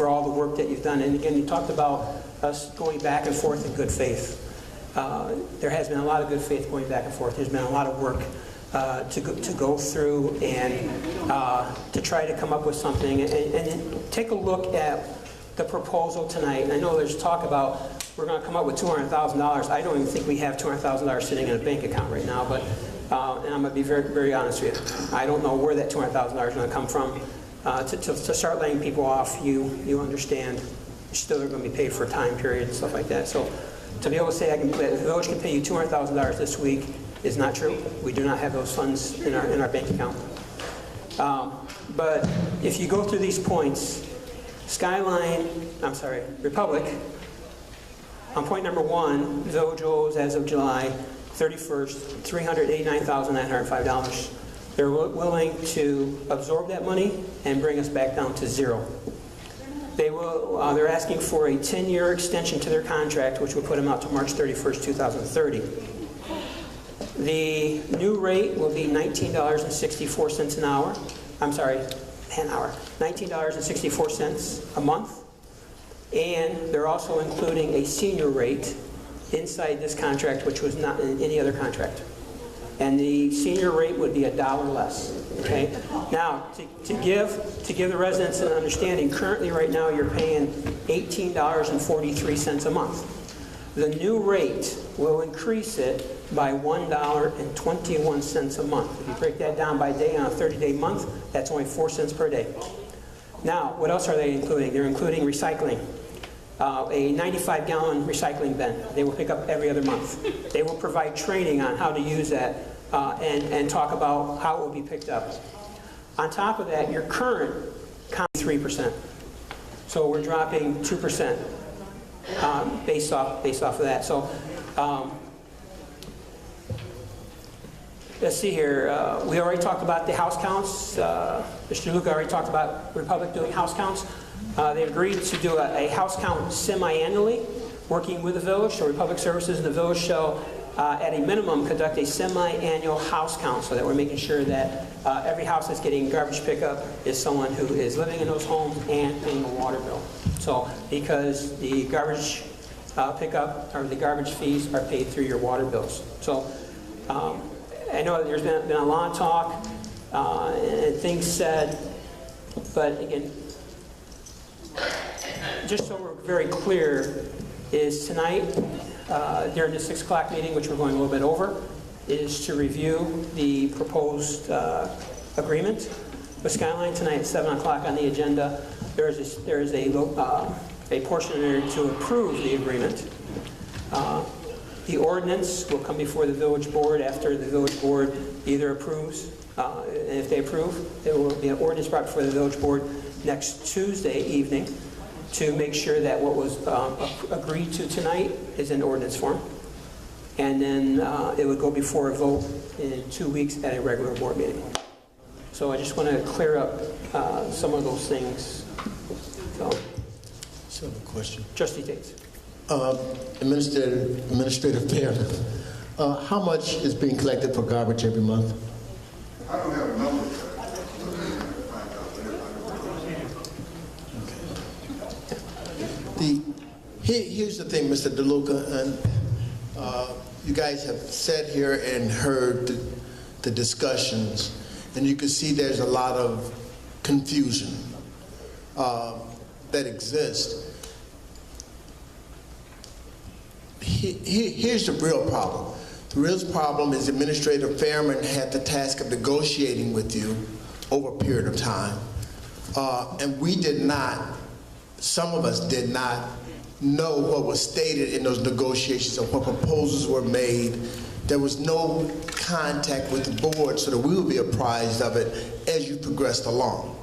all the work that you've done. And again, you talked about us going back and forth in good faith. There has been a lot of good faith going back and forth. There's been a lot of work to go through and to try to come up with something. And take a look at the proposal tonight. And I know there's talk about we're going to come up with $200,000. I don't even think we have $200,000 sitting in a bank account right now. But and I'm going to be very, very honest with you. I don't know where that $200,000 is going to come from. To start laying people off, you understand you're still going to be paid for a time period and stuff like that. So to be able to say the village can pay you $200,000 this week is not true. We do not have those funds in our bank account. But if you go through these points, Republic, on point number 1, village owes as of July 31st, $389,905. They're willing to absorb that money and bring us back down to zero. They're asking for a 10-year extension to their contract, which would put them out to March 31st, 2030. The new rate will be $19.64 an hour. I'm sorry, an hour. $19.64 a month. And they're also including a senior rate inside this contract, which was not in any other contract. And the senior rate would be $1 less. Okay. Now, to give the residents an understanding, currently right now you're paying $18.43 a month. The new rate will increase it by $1.21 a month. If you break that down by day on a 30-day month, that's only 4 cents per day. Now, what else are they including? They're including recycling. A 95-gallon recycling bin. They will pick up every other month. They will provide training on how to use that and talk about how it will be picked up. On top of that, your current 3%. So we're dropping 2% based off of that. So let's see here. We already talked about the house counts. Mr. Luca already talked about Republic doing house counts. They agreed to do a house count semi-annually, working with the village. So Republic Services and the village shall, at a minimum, conduct a semi-annual house count so that we're making sure that every house that's getting garbage pickup is someone who is living in those homes and paying a water bill. So because the garbage pickup or the garbage fees are paid through your water bills. So I know there's been a lot of talk and things said, but again, just so we're very clear, is tonight, during the 6 o'clock meeting, which we're going a little bit over, is to review the proposed agreement with Skyline. Tonight at 7 o'clock on the agenda, there is a portion there to approve the agreement. The ordinance will come before the village board after the village board either approves, and if they approve, there will be an ordinance brought before the village board next Tuesday evening to make sure that what was agreed to tonight is in ordinance form. And then it would go before a vote in 2 weeks at a regular board meeting. So I just want to clear up some of those things. So
I have a question.
Trustee Tates.
Administrative P.L.A.N. How much is being collected for garbage every month?
I don't have a number.
Here's the thing, Mr. DeLuca, and you guys have sat here and heard the discussions, and you can see there's a lot of confusion that exists. here's the real problem. The real problem is Administrator Fairman had the task of negotiating with you over a period of time. And we did not, some of us did not know what was stated in those negotiations or what proposals were made. There was no contact with the board so that we would be apprised of it as you progressed along.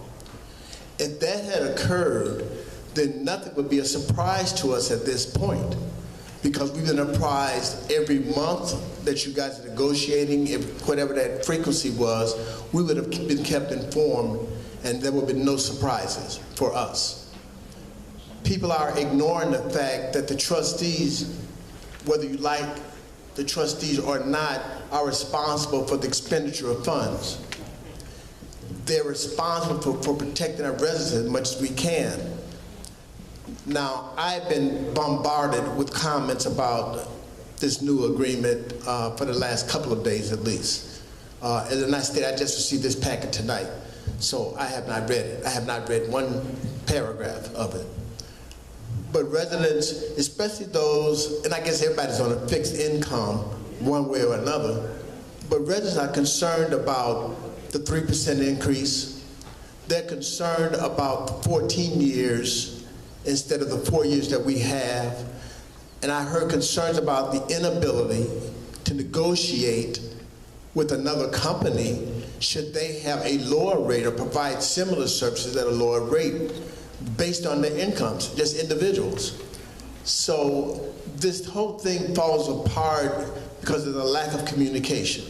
If that had occurred, then nothing would be a surprise to us at this point, because we've been apprised every month that you guys are negotiating. If whatever that frequency was, we would have been kept informed, and there would have been no surprises for us. People are ignoring the fact that the trustees, whether you like the trustees or not, are responsible for the expenditure of funds. They're responsible for protecting our residents as much as we can. Now, I've been bombarded with comments about this new agreement for the last couple of days at least. As I stated, I just received this packet tonight, so I have not read it. I have not read one paragraph of it. But residents, especially those, and I guess everybody's on a fixed income one way or another, but residents are concerned about the 3% increase. They're concerned about the 14 years instead of the 4 years that we have. And I heard concerns about the inability to negotiate with another company should they have a lower rate or provide similar services at a lower rate based on their incomes, just individuals. So this whole thing falls apart because of the lack of communication.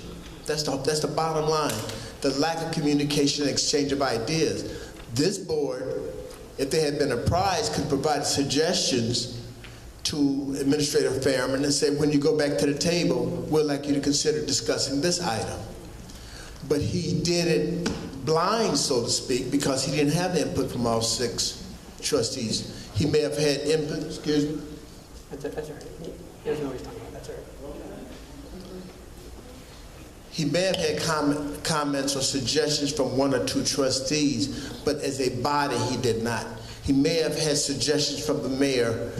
That's the bottom line, the lack of communication and exchange of ideas. This board, if they had been apprised, could provide suggestions to Administrator Fairman and say, when you go back to the table, we'd like you to consider discussing this item. But he did it blind, so to speak, because he didn't have input from all 6 trustees. He may have had input, excuse me?
That's all right. He doesn't know what he's talking about. That's all right.
He may have had comments or suggestions from 1 or 2 trustees, but as a body, he did not. He may have had suggestions from the mayor,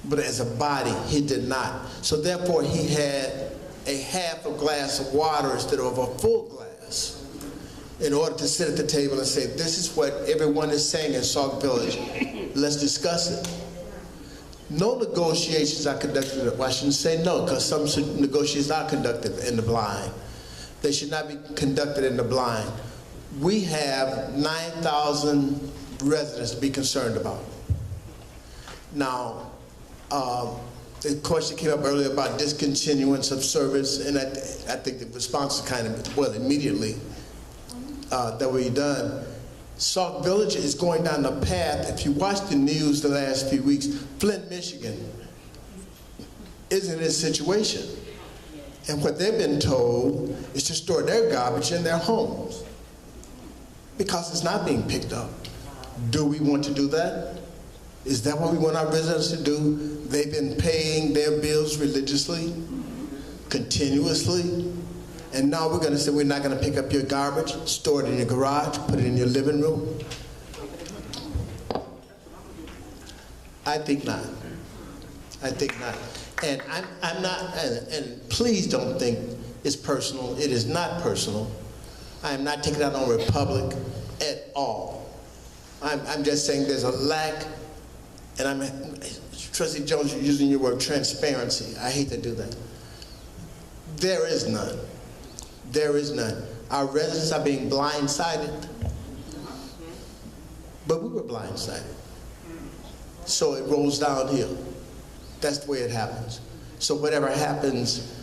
but as a body, he did not. So therefore, he had a half a glass of water instead of a full glass in order to sit at the table and say, this is what everyone is saying in Sauk Village. Let's discuss it. No negotiations are conducted, well, I shouldn't say no, because some negotiations are conducted in the blind. They should not be conducted in the blind. We have 9,000 residents to be concerned about. Now, the question came up earlier about discontinuance of service, and I think the response is kind of, well, immediately that we've done. Sauk Village is going down the path. If you watch the news the last few weeks, Flint, Michigan is in this situation. And what they've been told is to store their garbage in their homes because it's not being picked up. Do we want to do that? Is that what we want our residents to do? They've been paying their bills religiously, continuously, and now we're going to say we're not going to pick up your garbage, store it in your garage, put it in your living room? I think not. I think not. And I'm not, and please don't think it's personal. It is not personal. I am not taking out on Republic at all. I'm just saying there's a lack, and Trustee Jones, you're using your word transparency. I hate to do that. There is none. There is none. Our residents are being blindsided, but we were blindsided. So it rolls downhill. That's the way it happens. So whatever happens,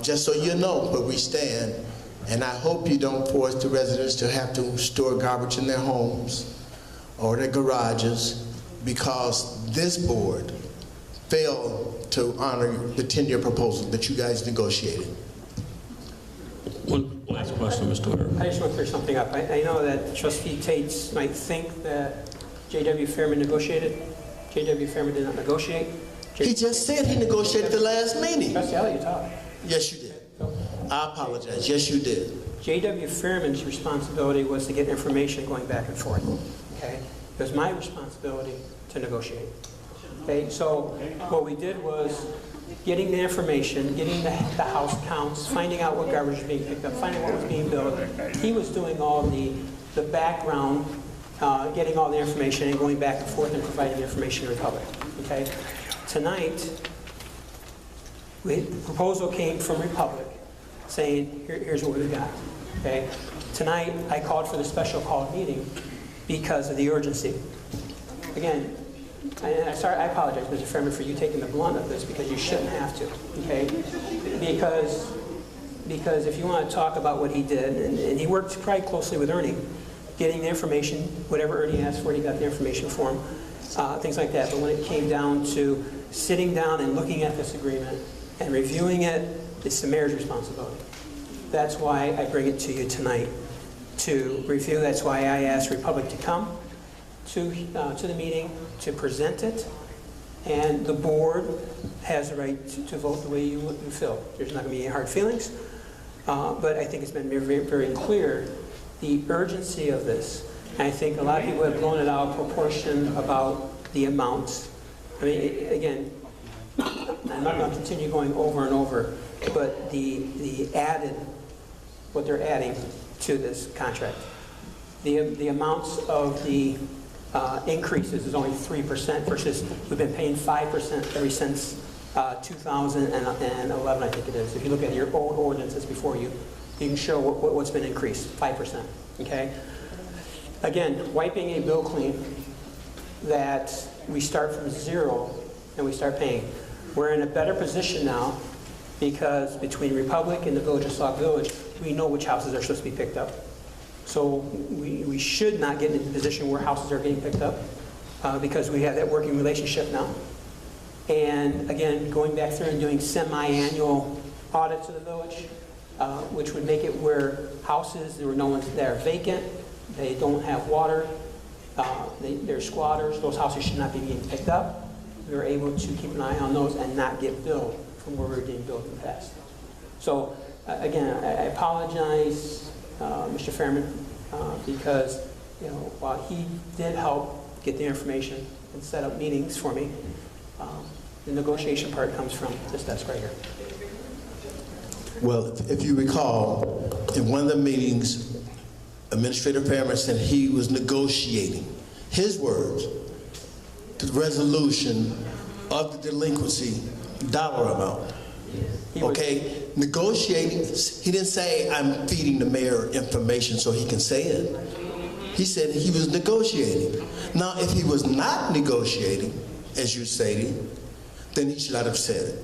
just so you know where we stand, and I hope you don't force the residents to have to store garbage in their homes or their garages because this board failed to honor the 10-year proposal that you guys negotiated.
One last question, Mr. Whitaker.
I just want to clear something up. I know that Trustee Tates might think that J.W. Fairman negotiated. J.W. Fairman did not negotiate.
He just said he negotiated the last meeting.
Trustee Elliott, you talk.
Yes, you did. I apologize. Yes, you did.
J.W. Fairman's responsibility was to get information going back and forth. Okay? It was my responsibility to negotiate. Okay? So what we did was getting the information, getting the house counts, finding out what garbage was being picked up, finding what was being billed. He was doing all the background, getting all the information and going back and forth and providing the information to the public. Okay? Tonight, the proposal came from Republic saying, here's what we've got. Okay? Tonight, I called for the special called meeting because of the urgency. Again, I apologize, Mr. Fairman, for you taking the blunt of this because you shouldn't have to, okay? Because if you want to talk about what he did, and he worked probably closely with Ernie, getting the information, whatever Ernie asked for, he got the information for him, things like that. But when it came down to sitting down and looking at this agreement and reviewing it, it's the mayor's responsibility. That's why I bring it to you tonight to review. That's why I asked Republic to come to the meeting to present it, and the board has the right to vote the way you feel. There's not going to be any hard feelings, but I think it's been very, very clear the urgency of this. And I think a lot of people have blown it out of proportion about the amounts. I mean, again, I'm not going to continue going over and over, but the added, what they're adding to this contract. The amounts of the increases is only 3% versus we've been paying 5% ever since 2011, I think it is. If you look at your old ordinances before you, you can show what's been increased, 5%, okay? Again, wiping a bill clean that we start from zero and we start paying. We're in a better position now because between Republic and the Village of Sauk Village, we know which houses are supposed to be picked up. So we should not get into the position where houses are getting picked up because we have that working relationship now. And again, going back through and doing semi-annual audits of the village, which would make it where houses, there were no ones that are vacant, they don't have water, they're squatters, those houses should not be being picked up. We were able to keep an eye on those and not get billed from where we were getting billed in the past. So again, I apologize, Mr. Fairman, because while he did help get the information and set up meetings for me, the negotiation part comes from this desk right here.
Well, if you recall, in one of the meetings, Administrator Fairman said he was negotiating, his words, the resolution of the delinquency dollar amount. Okay, negotiating, he didn't say I'm feeding the mayor information so he can say it. He said he was negotiating. Now, if he was not negotiating, as you're stating, then he should not have said it.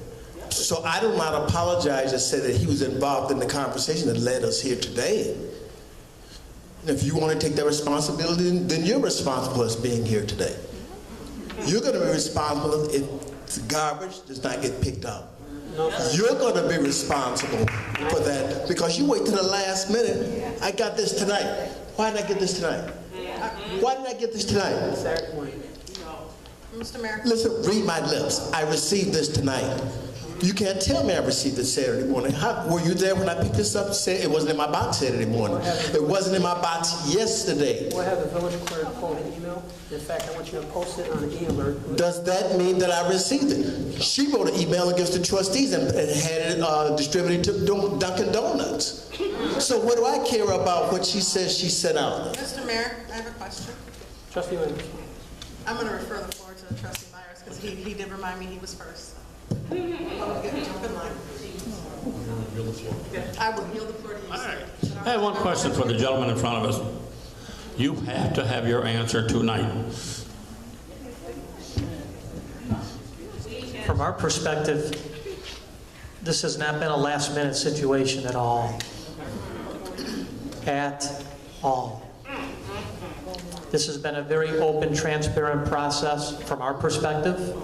So I do not apologize to say that he was involved in the conversation that led us here today. And if you want to take that responsibility, then you're responsible as being here today. You're going to be responsible if the garbage does not get picked up. You're going to be responsible for that because you wait till the last minute. I got this tonight. Why did I get this tonight? Why did I get this tonight?
Saturday morning.
Mr. Mayor.
Listen, read my lips. I received this tonight. You can't tell me I received it Saturday morning. Were you there when I picked this up? It wasn't in my box Saturday morning. It wasn't in my box yesterday.
We'll have the village clerk pull an email. In fact, I want you to post it on an e-alert.
Does that mean that I received it? She wrote an email against the trustees and had it distributed to Dunkin' Donuts. So what do I care about what she says she sent out?
Mr. Mayor, I have a question.
Trustee Williams.
I'm going to refer the floor to Trustee Myers because he did remind me he was first. I will jump in line. I will yield the floor to you, sir.
I have one question for the gentleman in front of us. You have to have your answer tonight.
From our perspective, this has not been a last-minute situation at all. At all. This has been a very open, transparent process from our perspective.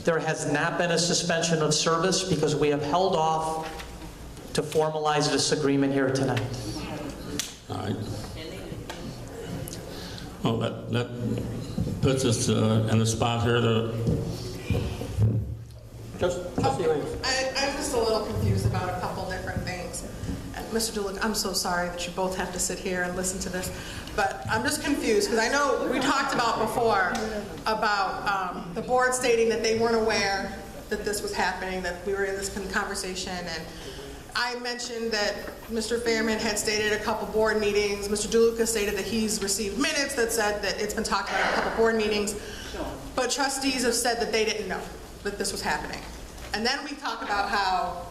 There has not been a suspension of service because we have held off to formalize this agreement here tonight.
All right. Well, that puts us in a spot here to...
Trustee Williams.
I'm just a little confused about a couple different things. And Mr. DeLuca, I'm so sorry that you both have to sit here and listen to this, but I'm just confused, because I know we talked about before about the board stating that they weren't aware that this was happening, that we were in this conversation, and I mentioned that Mr. Fairman had stated a couple board meetings. Mr. DeLuca stated that he's received minutes that said that it's been talked about at a couple board meetings, but trustees have said that they didn't know that this was happening. And then we talk about how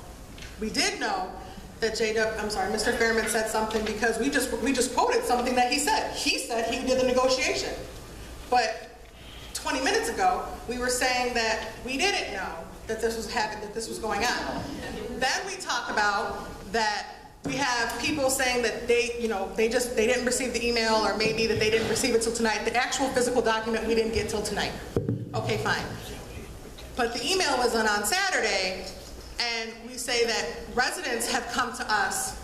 we did know that Mr. Fairman said something, because we just quoted something that he said. He said he did the negotiation. But 20 minutes ago, we were saying that we didn't know that this was happening, that this was going on. Then we talk about that we have people saying that they didn't receive the email, or maybe that they didn't receive it till tonight. The actual physical document we didn't get till tonight. Okay, fine. But the email was on Saturday, and we say that residents have come to us.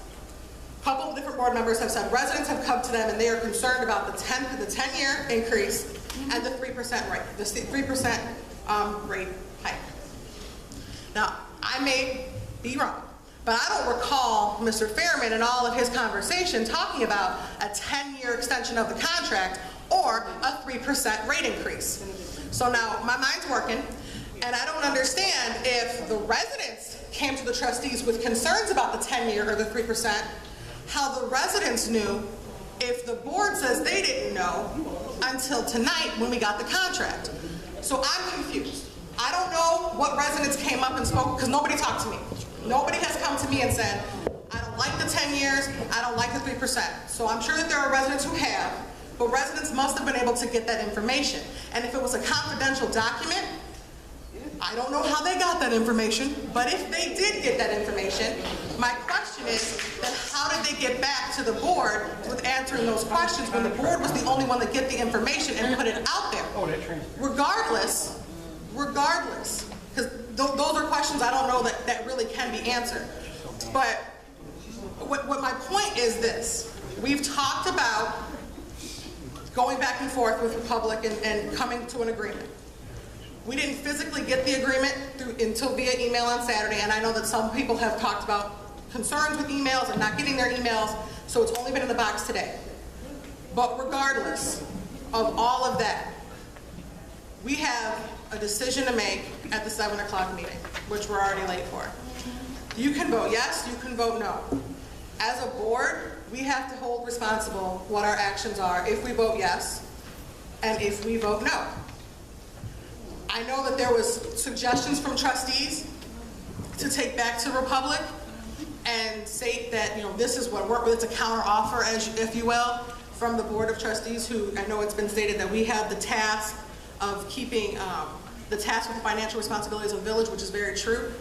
A couple of different board members have said residents have come to them and they are concerned about the 10-year increase and the 3% rate, the 3% rate hike. Now, I may be wrong, but I don't recall Mr. Fairman in all of his conversation talking about a 10-year extension of the contract or a 3% rate increase. So now my mind's working, and I don't understand if the residents came to the trustees with concerns about the 10-year or the 3%, how the residents knew if the board says they didn't know until tonight when we got the contract. So I'm confused. I don't know what residents came up and spoke, because nobody talked to me. Nobody has come to me and said, I don't like the 10 years, I don't like the 3%. So I'm sure that there are residents who have, but residents must have been able to get that information. And if it was a confidential document, I don't know how they got that information, but if they did get that information, my question is, then how did they get back to the board with answering those questions when the board was the only one that get the information and put it out there? Regardless, because those are questions I don't know that really can be answered. But what my point is this: we've talked about going back and forth with the public and coming to an agreement. We didn't physically get the agreement until via email on Saturday, and I know that some people have talked about concerns with emails and not getting their emails, so it's only been in the box today. But regardless of all of that, we have a decision to make at the 7 o'clock meeting, which we're already late for. You can vote yes, you can vote no. As a board, we have to hold responsible what our actions are if we vote yes and if we vote no. I know that there was suggestions from trustees to take back to Republic and state that, this is what it's a counter offer, if you will, from the Board of Trustees, who I know it's been stated that we have the task of keeping the task with the financial responsibilities of the village, which is very true.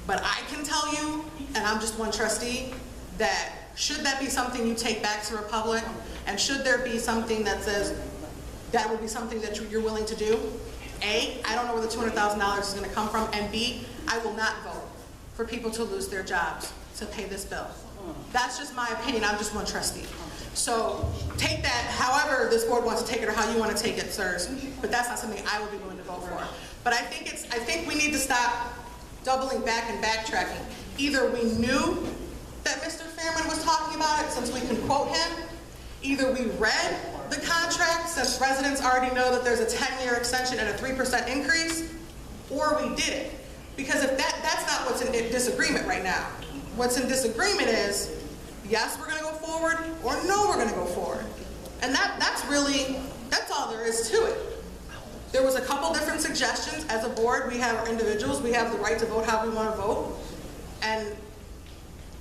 But I can tell you, and I'm just one trustee, that should that be something you take back to Republic, and should there be something that says that would be something that you're willing to do, A, I don't know where the $200,000 is going to come from, and B, I will not vote for people to lose their jobs to pay this bill. That's just my opinion. I'm just one trustee. So take that however this board wants to take it or how you want to take it, sirs, but that's not something I would be willing to vote for. But I think we need to stop doubling back and backtracking. Either we knew that Mr. Fairman was talking about it, since we can quote him, either we read the contract, since residents already know that there's a 10-year extension and a 3% increase, or we didn't. Because if that's not what's in disagreement right now. What's in disagreement is, yes, we're going to go forward, or no, we're going to go forward. And that's all there is to it. There was a couple different suggestions. As a board, we have individuals, we have the right to vote how we want to vote. And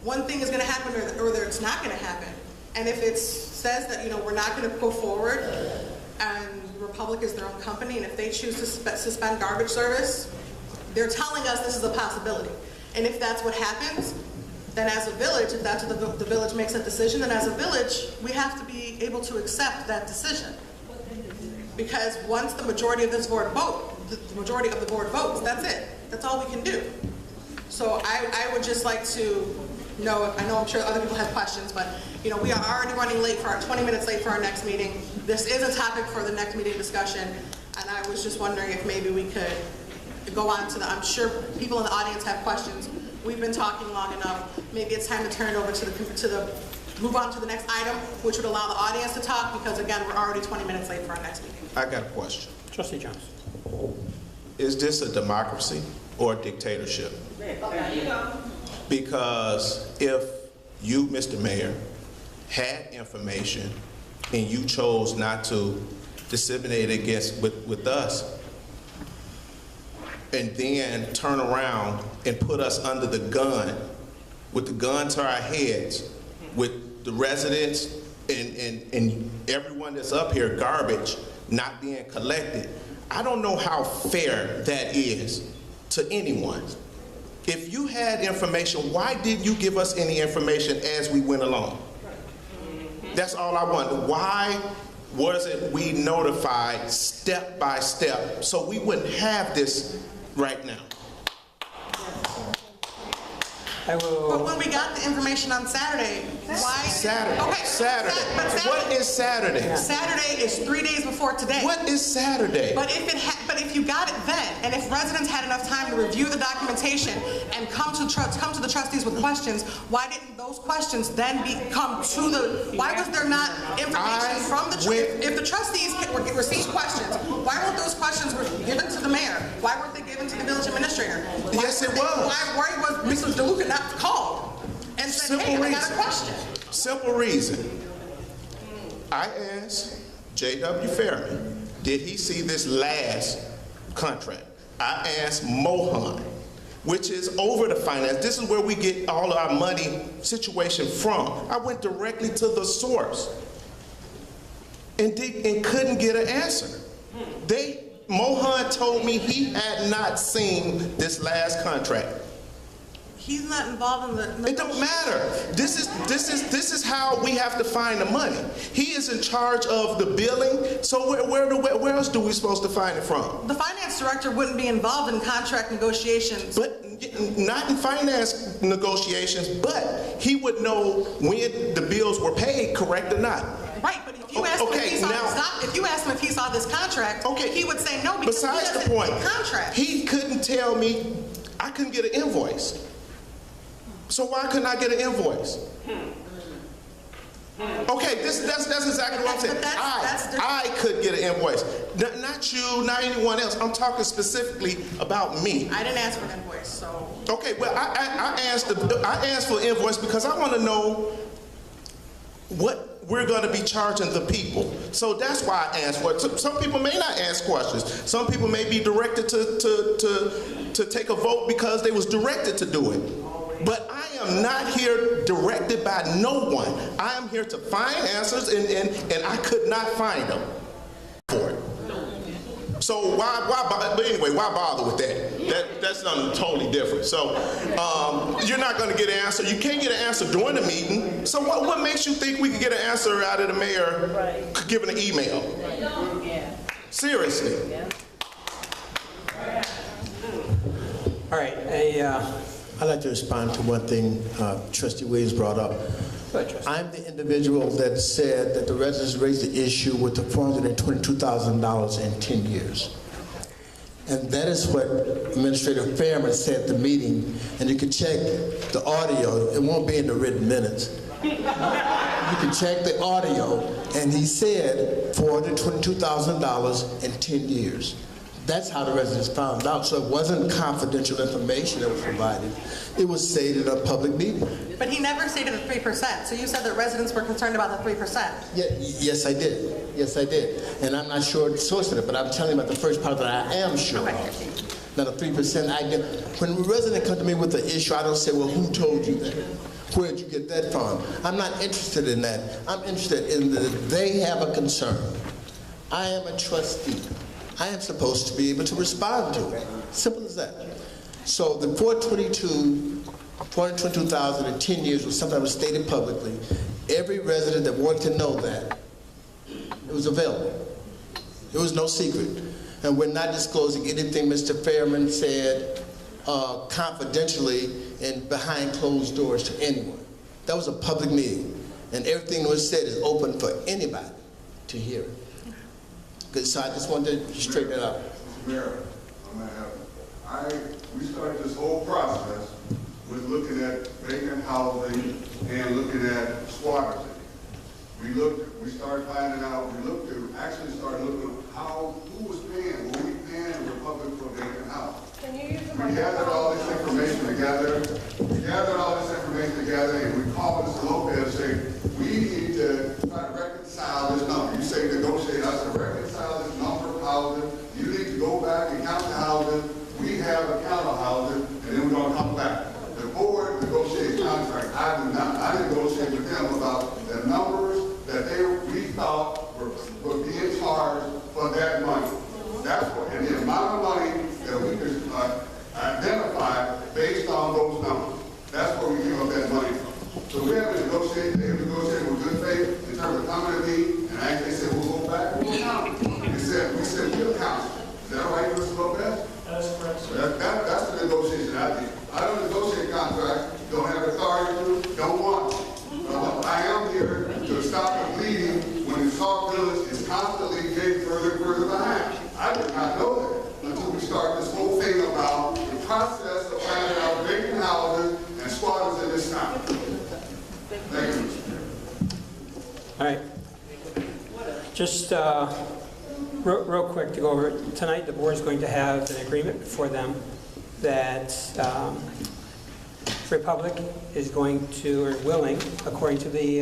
one thing is going to happen or it's not going to happen. And if it says that, we're not going to go forward, and Republic is their own company, and if they choose to suspend garbage service, they're telling us this is a possibility. And if that's what happens, then as a village, if that's what the village makes a decision, then as a village, we have to be able to accept that decision. Because once the majority of this board the majority of the board votes, that's it. That's all we can do. So I would just like to know, I know I'm sure other people have questions, but we are already running late 20 minutes late for our next meeting. This is a topic for the next meeting discussion, and I was just wondering if maybe we could go on to I'm sure people in the audience have questions. we've been talking long enough. Maybe it's time to turn it over move on to the next item, which would allow the audience to talk, because again, we're already 20 minutes late for our next meeting.
I got a question.
Trustee Jones.
Is this a democracy or a dictatorship? Because if you, Mr. Mayor, had information and you chose not to disseminate it with us, and then turn around and put us under the gun, with the gun to our heads, with the residents and everyone that's up here, garbage not being collected, I don't know how fair that is to anyone. If you had information, why didn't you give us any information as we went along? That's all I wonder. Why wasn't we notified step by step so we wouldn't have this right now?
But when we got the information on Saturday, why?
Saturday.
Okay,
Saturday. What is Saturday?
Saturday is 3 days before today.
What is Saturday?
But if you got it then, and if residents had enough time to review the documentation and come to the trustees with questions, why didn't those questions then come to the? Why was there not information from the trustees? If the trustees received questions, why weren't those questions given to the mayor? Why weren't they given to the village administrator?
Yes, it was.
Why was Mr. DeLuca not called and said, hey, I got a question?
Simple reason. I asked J.W. Fairman, did he see this last contract? I asked Mohan, which is over the finance. This is where we get all of our money situation from. I went directly to the source and couldn't get an answer. Mohan told me he had not seen this last contract.
He's not involved in the.
It don't matter. This is how we have to find the money. He is in charge of the billing. So where else do we supposed to find it from?
The finance director wouldn't be involved in contract negotiations.
But not in finance negotiations. But he would know when the bills were paid, correct or not?
Right. But if you asked him if he saw this contract, he would say no because
besides
he doesn't
the point,
see contract.
He couldn't tell me. I couldn't get an invoice. So why couldn't I get an invoice? Okay, that's exactly what I'm saying. I could get an invoice. Not you, not anyone else. I'm talking specifically about me.
I didn't ask for an invoice, so.
Okay, well, I asked for an invoice because I want to know what we're going to be charging the people. So that's why I asked for it. Some people may not ask questions. Some people may be directed to take a vote because they was directed to do it. But I am not here directed by no one. I am here to find answers, and I could not find them for it. So but anyway, why bother with that? That's something totally different. So you're not going to get an answer. You can't get an answer during the meeting. So what makes you think we could get an answer out of the mayor giving an email? Seriously.
All right,
I'd like to respond to one thing Trustee Williams brought up. I'm the individual that said that the residents raised the issue with the $422,000 in 10 years. And that is what Administrator Fairman said at the meeting, and you can check the audio. It won't be in the written minutes. You can check the audio, and he said $422,000 in 10 years. That's how the residents found out. So it wasn't confidential information that was provided. It was stated at a public meeting.
But he never stated the 3%. So you said that residents were concerned about the 3%.
Yes, I did. Yes, I did. And I'm not sure the source of it, but I'm telling you about the first part that I am sure of. Now the 3%, I get. When a resident comes to me with an issue, I don't say, well, who told you that? Where did you get that from? I'm not interested in that. I'm interested in that they have a concern. I am a trustee. I am supposed to be able to respond to it. Simple as that. So the 422,000 in 10 years was something that was stated publicly. Every resident that wanted to know that, it was available. It was no secret. And we're not disclosing anything Mr. Fairman said confidentially and behind closed doors to anyone. That was a public meeting. And everything that was said is open for anybody to hear it. So I just wanted to straighten it out.
Mr. Mayor, we started this whole process was looking at vacant housing and looking at squatters. We started finding out, actually started looking at who was paying, were we paying the Republic for vacant house? We gathered all this information together, and we called Mr. Lopez and said, we need to try to reconcile this number. You say negotiate, I said reconcile this number of houses. You need to go back and count the houses. We have a count of houses, and then we're going to come back. The board negotiated contract. I did not. I negotiated with them about the numbers that we thought were being charged for that money. That's what, and the amount of money that we could identify based on those numbers. That's where we came up that money from. So we have to negotiate. They have negotiated with good faith in terms of coming to me, and actually said, we'll go back, we'll count it. We said, we'll count it. Is that all right, Mr. Lopez?
That's correct, sir.
That's the negotiation I did. I don't negotiate contracts, don't have authority to, don't want to. I am here to stop the bleeding when the Sauk Village is constantly getting further and further behind. I did not know that until we start this whole thing about the process of finding out vacant houses and squatters in this town. Thank you.
All right. Just real quick to go over it. Tonight, the board is going to have an agreement for them that Republic is going to, or willing, according to the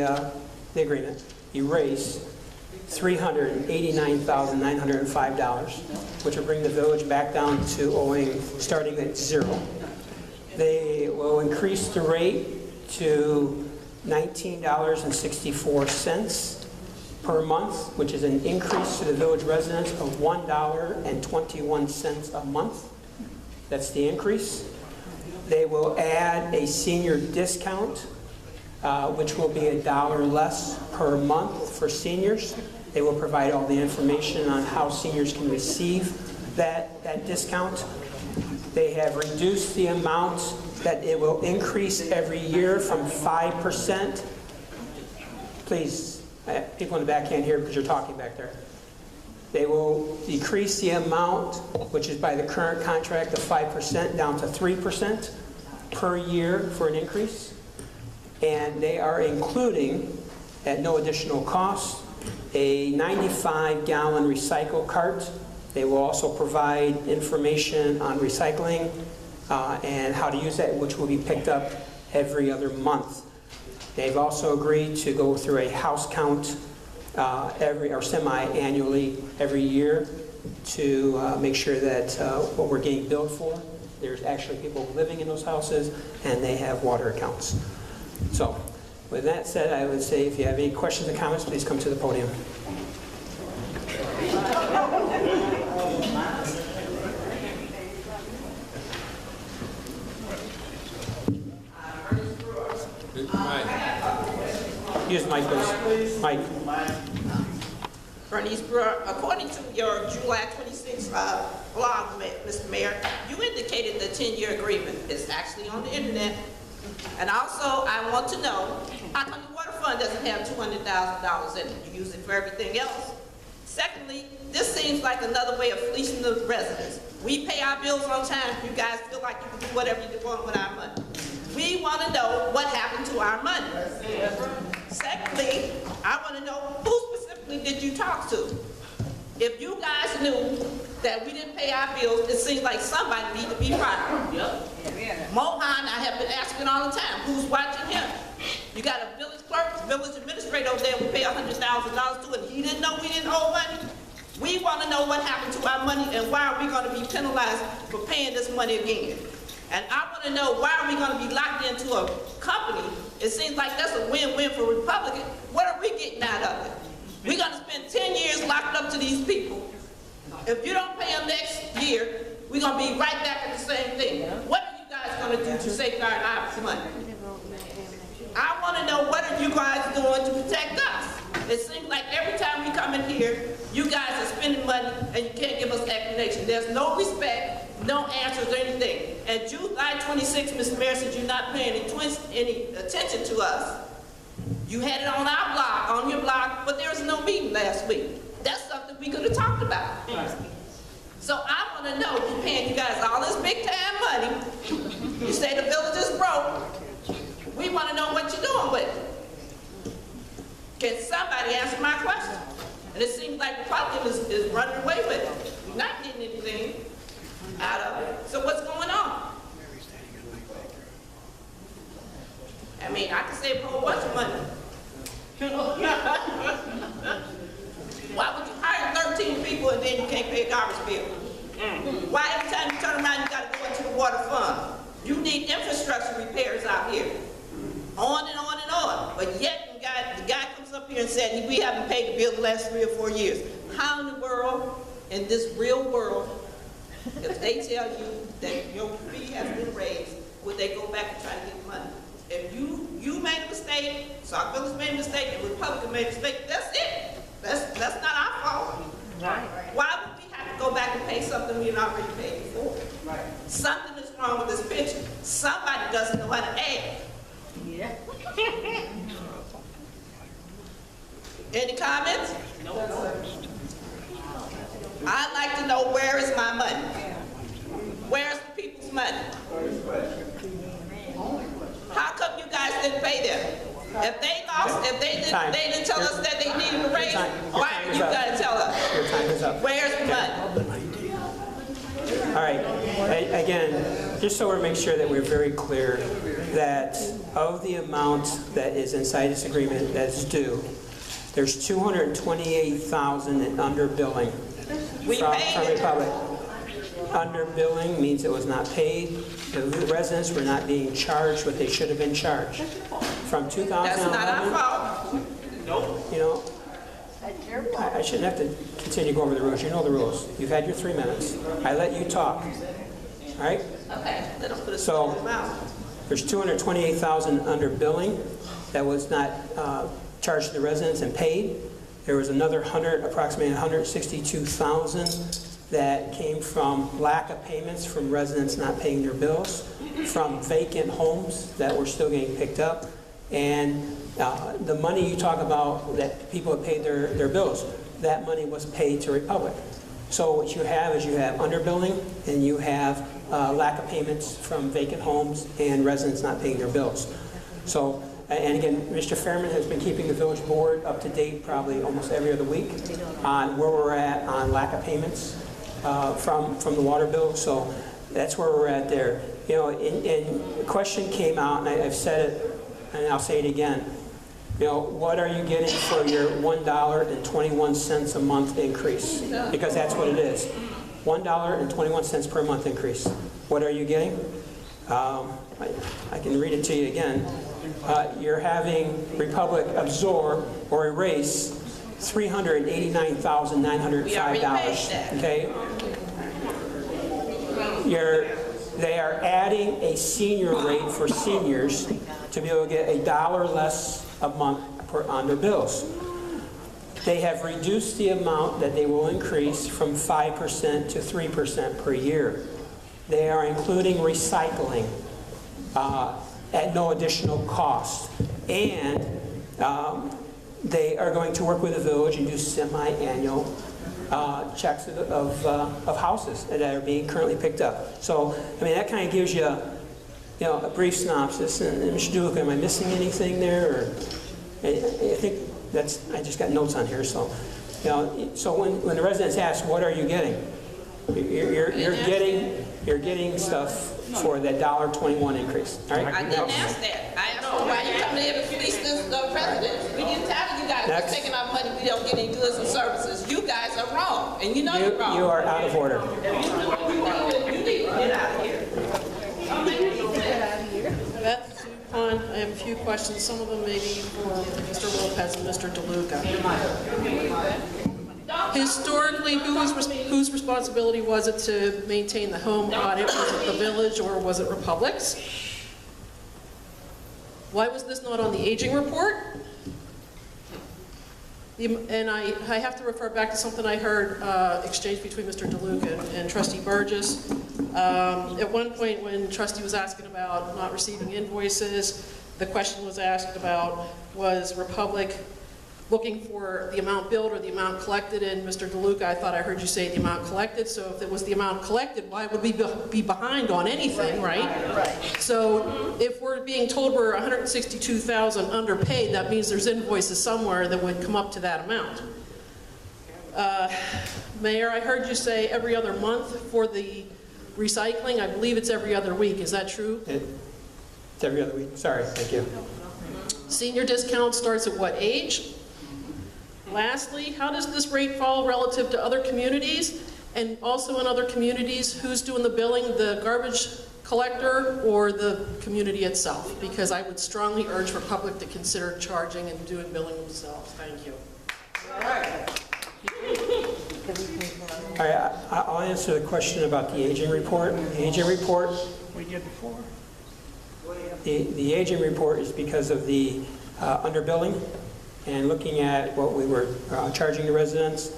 agreement, erase $389,905, which will bring the village back down to owing, starting at zero. They will increase the rate to $19.64 per month, which is an increase to the village residents of $1.21 a month. That's the increase. They will add a senior discount, which will be $1 less per month for seniors. They will provide all the information on how seniors can receive that discount. They have reduced the amount that it will increase every year from 5%. Please, people in the back can't hear because you're talking back there. They will decrease the amount, which is by the current contract of 5%, down to 3% per year for an increase. And they are including, at no additional cost, a 95-gallon recycle cart. They will also provide information on recycling and how to use that, which will be picked up every other month. They've also agreed to go through a house count semi-annually every year to make sure that what we're getting billed for, there's actually people living in those houses and they have water accounts. So with that said, I would say if you have any questions or comments, please come to the podium. Use the mic, please. Mike.
Bernice Brewer, according to your July 26th blog, Mr. Mayor, you indicated the 10-year agreement is actually on the internet. And also, I want to know, how come the water fund doesn't have $200,000 in it? You use it for everything else. Secondly, this seems like another way of fleecing the residents. We pay our bills on time. You guys feel like you can do whatever you want with our money. We want to know what happened to our money. Secondly, I want to know who specifically did you talk to? If you guys knew that we didn't pay our bills, it seems like somebody needs to be fired. Yep. Mohan, I have been asking all the time, who's watching him? You got a village clerk, village administrator over there we pay $100,000 to, and he didn't know we didn't owe money? We want to know what happened to our money and why are we going to be penalized for paying this money again? And I want to know why are we going to be locked into a company? It seems like that's a win-win for Republicans. What are we getting out of it? We're going to spend 10 years locked up to these people. If you don't pay them next year, we're going to be right back at the same thing. What are you guys going to do to safeguard our money? I want to know what are you guys doing to protect us? It seems like every time we come in here, you guys are spending money and you can't give us explanation. There's no respect, no answers or anything. And July 26th, Mr. Mayor said you're not paying any attention to us. You had it on our blog, on your blog, but there was no meeting last week. That's something we could have talked about. So I want to know, we're paying you guys all this big time money, You say the village is broke. We want to know what you're doing with it. Can somebody answer my question? And it seems like Republicans is running away with it. We're not getting anything out of it. So what's going on? I mean, I can save a whole bunch of money. Why would you hire 13 people and then you can't pay a garbage bill? Why every time you turn around you got to go into the water fund? You need infrastructure repairs out here. On and on and on. But yet the guy comes up here and said, we haven't paid the bill the last 3 or 4 years. How in the world, in this real world, if they tell you that your fee has been raised, would they go back and try to get money? If you made a mistake, Sauk Village made a mistake, and Republican made a mistake, that's it. That's not our fault. Right. Why would we have to go back and pay something we already paid before? Right. Something is wrong with this picture. Somebody doesn't know how to act. Yeah. Any comments? No. I'd like to know, where is my money? Where's the people's money? How come you guys didn't pay them? If they lost, if they didn't tell us that they needed a raise, why are you gonna tell us?
Your time is up.
Where's the money?
All right, again, just so we make sure that we're very clear that of the amount that is inside this agreement that's due, there's $228,000 in underbilling from Republic. Underbilling means it was not paid. The residents were not being charged what they should have been charged. From 2011.
That's not our fault. Nope.
You know, I shouldn't have to continue to go over the rules. You know the rules. You've had your 3 minutes. I let you talk. All right?
Okay. Let them put a
So
in their mouth.
there's $228,000 under billing that was not charged to the residents and paid. There was another approximately $162,000 that came from lack of payments from residents not paying their bills, from vacant homes that were still getting picked up, and the money you talk about that people have paid their bills, that money was paid to Republic. So what you have is you have underbilling and you have lack of payments from vacant homes and residents not paying their bills. So, and again, Mr. Fairman has been keeping the village board up to date probably almost every other week on where we're at on lack of payments from the water bill. So that's where we're at there. You know, and the question came out, and I've said it, and I'll say it again. You know, what are you getting for your $1.21 a month increase? Because that's what it is. $1.21 per month increase. What are you getting? I can read it to you again. You're having Republic absorb or erase $389,905. Okay? They are adding a senior rate for seniors to be able to get $1 less a month on their bills. They have reduced the amount that they will increase from 5% to 3% per year. They are including recycling at no additional cost. And they are going to work with the village and do semi-annual checks of houses that are being currently picked up. So, I mean, that kind of gives you, a brief synopsis. And Mr. Duke, am I missing anything there? Or, I think I just got notes on here. So, so when the residents ask, what are you getting? You're getting stuff for that $1.21 increase. All right?
I didn't ask that. I asked why you come here to police the residents. We didn't tell you guys we're taking our money, we don't get any goods and services. You guys are wrong, and you know you're wrong.
You are out of order.
You need to get out of here.
Beth, Sue, I have a few questions. Some of them may be for Mr. Lopez and Mr. DeLuca. Historically, whose responsibility was it to maintain the home audit? Was it the village or was it Republic's? Why was this not on the aging report? And I have to refer back to something I heard exchanged between Mr. DeLuca and Trustee Burgess. At one point when Trustee was asking about not receiving invoices, the question was asked about, was Republic looking for the amount billed or the amount collected, and Mr. DeLuca, I thought I heard you say the amount collected, so if it was the amount collected, why would we be behind on anything, right? Right. So if we're being told we're 162,000 underpaid, that means there's invoices somewhere that would come up to that amount. Mayor, I heard you say every other month for the recycling. I believe it's every other week. Is that true?
It's every other week. Sorry, thank you.
Senior discount starts at what age? Lastly, how does this rate fall relative to other communities? And also in other communities, who's doing the billing, the garbage collector or the community itself? Because I would strongly urge for public to consider charging and doing billing themselves. Thank you.
All right, I'll answer the question about the aging report. The aging report,
We did before.
the aging report is because of the underbilling and looking at what we were charging the residents.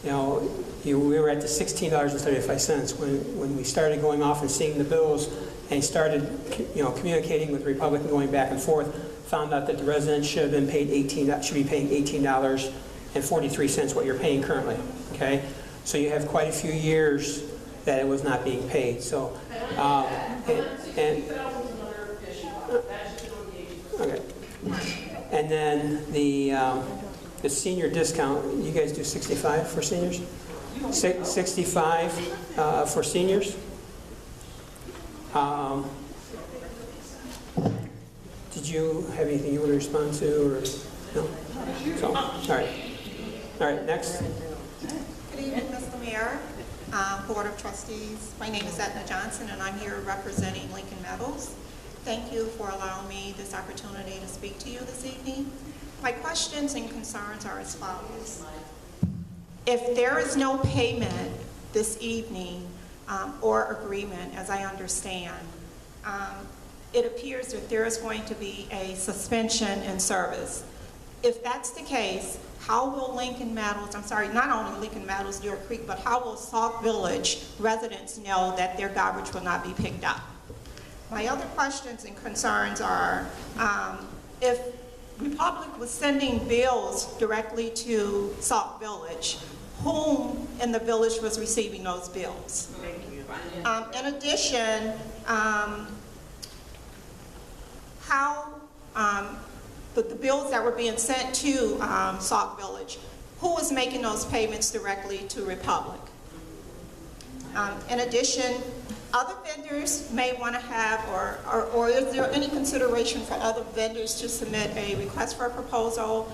You know, we were at the $16.35 when we started going off and seeing the bills and started, communicating with Republic and going back and forth. Found out that the residents should have been paid should be paying $18.43, what you're paying currently. Okay, so you have quite a few years that it was not being paid. So, okay. And then the senior discount, you guys do 65 for seniors? 65 for seniors? Did you have anything you want to respond to, or no? So, all right, next.
Good evening, Mr. Mayor, Board of Trustees. My name is Etna Johnson, and I'm here representing Lincoln Metals. Thank you for allowing me this opportunity to speak to you this evening. My questions and concerns are as follows. If there is no payment this evening or agreement, as I understand, it appears that there is going to be a suspension in service. If that's the case, how will Lincoln Metals, not only Lincoln Metals, Deer Creek, but how will Sauk Village residents know that their garbage will not be picked up? My other questions and concerns are, if Republic was sending bills directly to Sauk Village, whom in the village was receiving those bills? In addition, how the bills that were being sent to Sauk Village, who was making those payments directly to Republic? In addition, other vendors may want to have, or is there any consideration for other vendors to submit a request for a proposal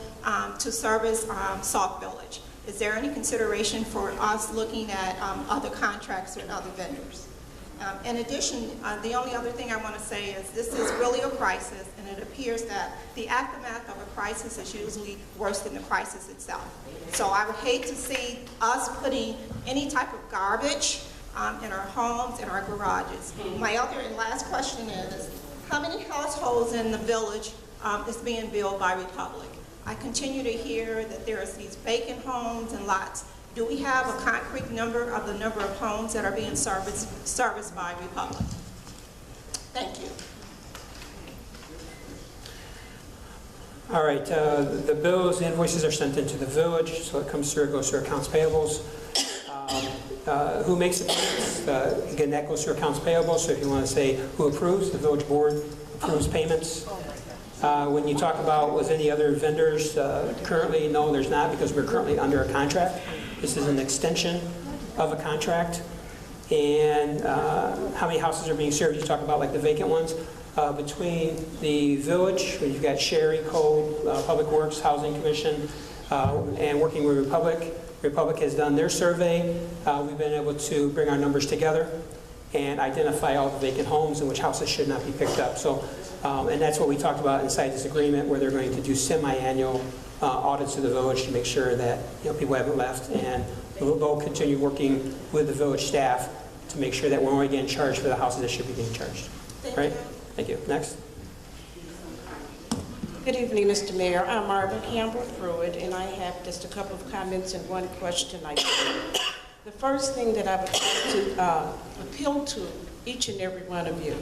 to service Sauk Village? Is there any consideration for us looking at other contracts with other vendors? In addition, the only other thing I want to say is this is really a crisis, and it appears that the aftermath of a crisis is usually worse than the crisis itself. So I would hate to see us putting any type of garbage in our homes, in our garages. My other and last question is, how many households in the village is being billed by Republic? I continue to hear that there are these vacant homes and lots. Do we have a concrete number of the number of homes that are being serviced by Republic? Thank you.
All right, the bills, the invoices are sent into the village, so it comes through, it goes through accounts payables. Who makes the payments? Again, that goes through accounts payable, so if you want to say who approves, the village board approves payments. When you talk about with any other vendors, currently, no, there's not, because we're currently under a contract. This is an extension of a contract. And how many houses are being served? You talk about like the vacant ones. Between the village, where you've got Sherry, Code, Public Works, Housing Commission, and working with Republic. Republic has done their survey. We've been able to bring our numbers together and identify all the vacant homes and which houses should not be picked up. So, and that's what we talked about inside this agreement, where they're going to do semi-annual audits of the village to make sure that people haven't left, and we'll continue working with the village staff to make sure that we're only getting charged for the houses that should be getting charged. Right? Thank you. Next.
Good evening, Mr. Mayor. I'm Marvin Campbell Pruitt, and I have just a couple of comments and one question I have. The first thing that I would like to appeal to each and every one of you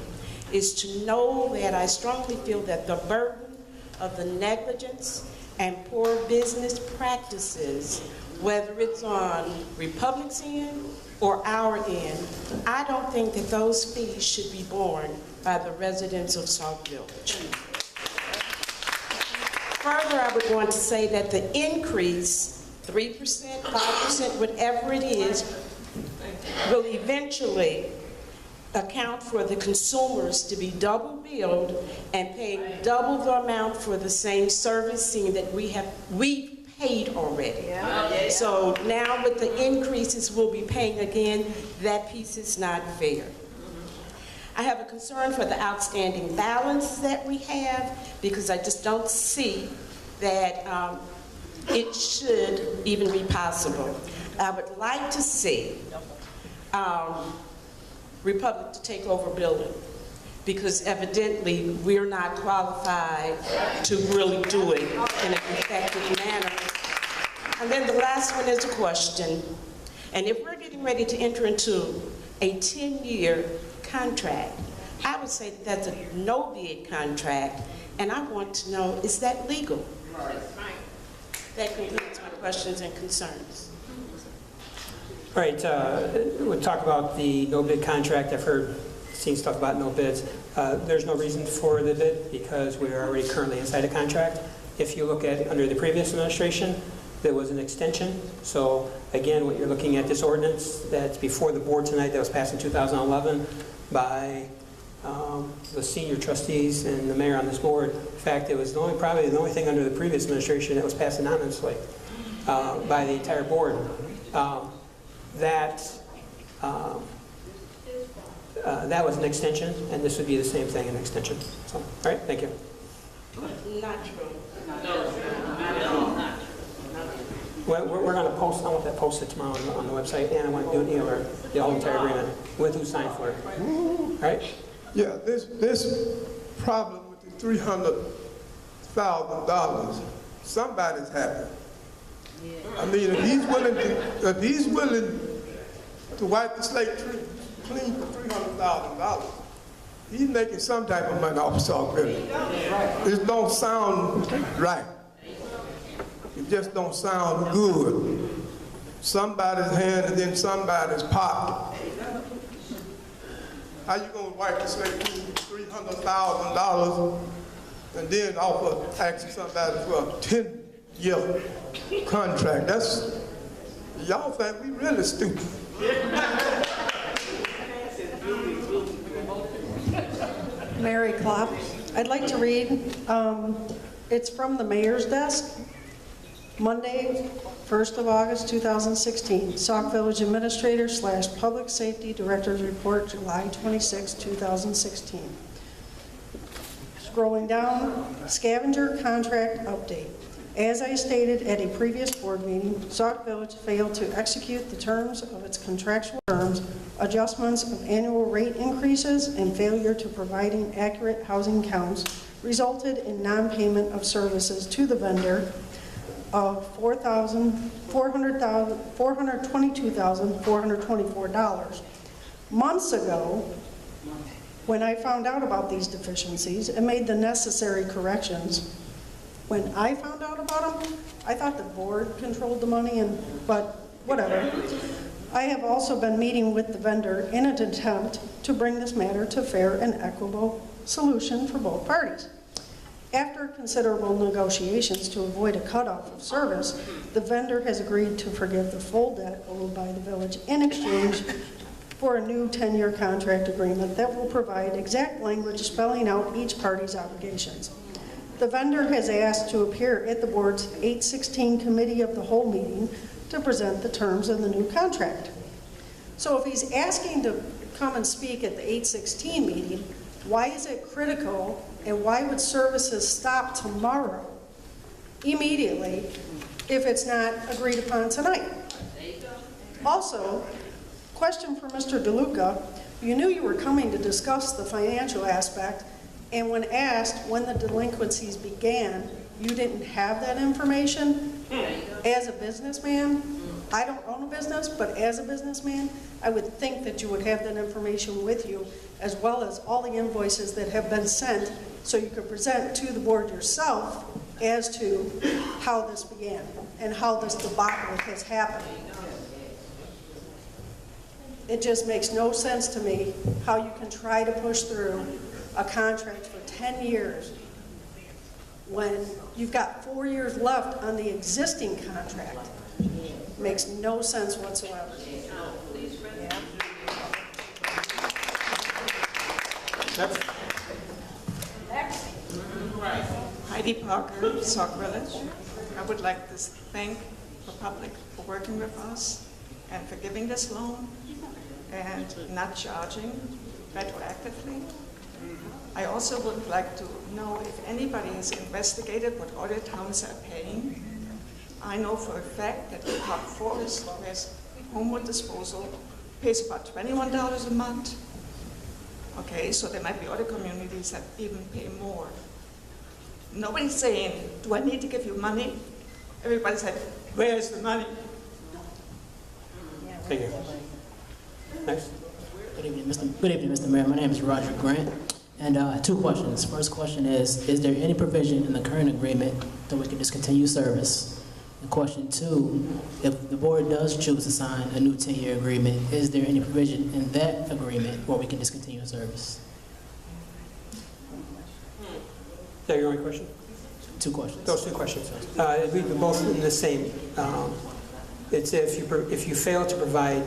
is to know that I strongly feel that the burden of the negligence and poor business practices, whether it's on Republic's end or our end, I don't think that those fees should be borne by the residents of Sauk Village. Further, I would want to say that the increase, 3%, 5%, whatever it is, will eventually account for the consumers to be double billed and paying double the amount for the same servicing that we've paid already. Yeah. So now with the increases we'll be paying again, that piece is not fair. I have a concern for the outstanding balance that we have because I just don't see that it should even be possible. I would like to see Republic to take over building because evidently we're not qualified to really do it in an effective manner. And then the last one is a question. And if we're getting ready to enter into a 10-year contract, I would say that that's a no-bid contract, and I want to know, is that legal? That concludes my questions and concerns.
All right, we'll talk about the no-bid contract. I've seen stuff about no bids. There's no reason for the bid because we are already currently inside a contract. If you look at under the previous administration, there was an extension. So again, what you're looking at, this ordinance that's before the board tonight that was passed in 2011 by the senior trustees and the mayor on this board. In fact, it was probably the only thing under the previous administration that was passed anonymously by the entire board. That was an extension, and this would be the same thing, an extension. So, all right, thank you.
Not true.
We're going to post, I want that posted tomorrow on the website, and I want to do an email, the whole entire agreement, with who signed for it. All right?
Yeah, this problem with the $300,000, somebody's happy. I mean, if he's willing to wipe the slate clean for $300,000, he's making some type of money off Sauk Village. It don't sound right. It just don't sound good. Somebody's hand is in somebody's pocket. How you gonna wipe the slate clean for $300,000 and then offer asking somebody for a 10-year contract? Y'all think we really stupid.
Mary Klopp. I'd like to read, it's from the mayor's desk, Monday, 1st of August, 2016. Sauk Village Administrator / Public Safety Director's Report, July 26, 2016. Scrolling down, scavenger contract update. As I stated at a previous board meeting, Sauk Village failed to execute the terms of its contractual terms, adjustments of annual rate increases, and failure to providing accurate housing counts resulted in non-payment of services to the vendor of $422,424. Months ago, when I found out about these deficiencies and made the necessary corrections, when I found out about them, I thought the board controlled the money, but whatever. I have also been meeting with the vendor in an attempt to bring this matter to fair and equitable solution for both parties. After considerable negotiations to avoid a cutoff of service, the vendor has agreed to forgive the full debt owed by the village in exchange for a new 10-year contract agreement that will provide exact language spelling out each party's obligations. The vendor has asked to appear at the board's 8/16 committee of the whole meeting to present the terms of the new contract. So if he's asking to come and speak at the 8/16 meeting, why is it critical and why would services stop tomorrow, immediately, if it's not agreed upon tonight? Also, question for Mr. DeLuca, you knew you were coming to discuss the financial aspect, and when asked when the delinquencies began, you didn't have that information. As a businessman, I don't own a business, but as a businessman, I would think that you would have that information with you, as well as all the invoices that have been sent, so you could present to the board yourself as to how this began and how this debacle has happened. It just makes no sense to me how you can try to push through a contract for 10 years when you've got 4 years left on the existing contract. Makes no sense whatsoever.
Heidi Parker, Sauk Village. I would like to thank Republic for working with us and for giving this loan and not charging retroactively. I also would like to know if anybody has investigated what other towns are paying. I know for a fact that the Park Forest, where's Homewood Disposal, pays about $21 a month. Okay, so there might be other communities that even pay more. Nobody's saying, do I need to give you money? Everybody said, where's the money?
Thank you. Next.
Good evening, Mr. Mayor. My name is Roger Grant. And 2 questions. First question is there any provision in the current agreement that we can discontinue service? And question 2, if the board does choose to sign a new 10-year agreement, is there any provision in that agreement where we can discontinue service?
Is that your only question?
2 questions.
Those 2 questions. We've been both in the same. It's if you fail to provide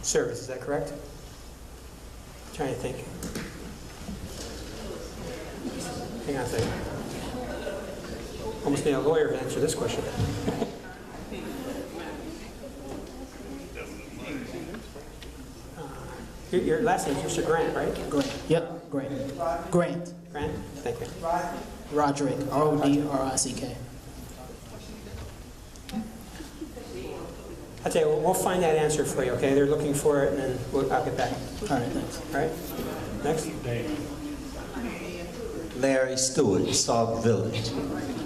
service, is that correct? I'm trying to think. Hang on a second. Almost need a lawyer to answer this question. Your last name is Mr. Grant, right?
Grant. Yep, Grant. Grant.
Grant? Thank you.
Roderick, R-O-D-R-I-C-K.
I'll tell you, we'll find that answer for you, okay? They're looking for it, and then I'll get back.
All right, thanks.
All right? Next.
Larry Stewart, Sauk Village.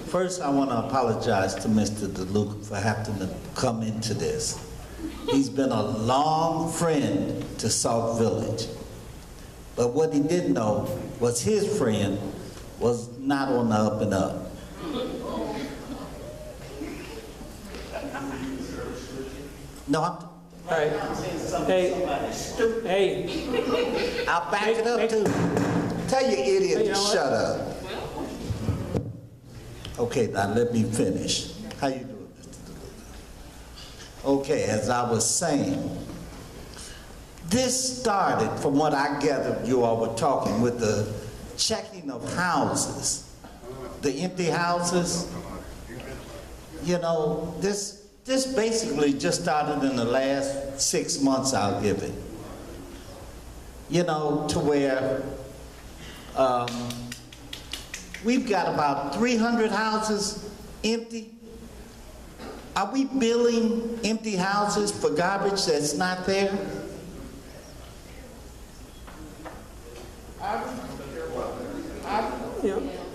First, I want to apologize to Mr. DeLuca for having to come into this. He's been a long friend to Sauk Village. But what he didn't know was his friend was not on the up and up. No, I'm...
All right. Hey.
I'll back it up too. Tell your idiot to shut up. Okay, now let me finish. How you doing, Mr. DeLuca? Okay, as I was saying, this started, from what I gathered you all were talking, with the checking of houses, the empty houses. You know, this basically just started in the last 6 months, I'll give it. You know, to where we've got about 300 houses empty. Are we billing empty houses for garbage that's not there?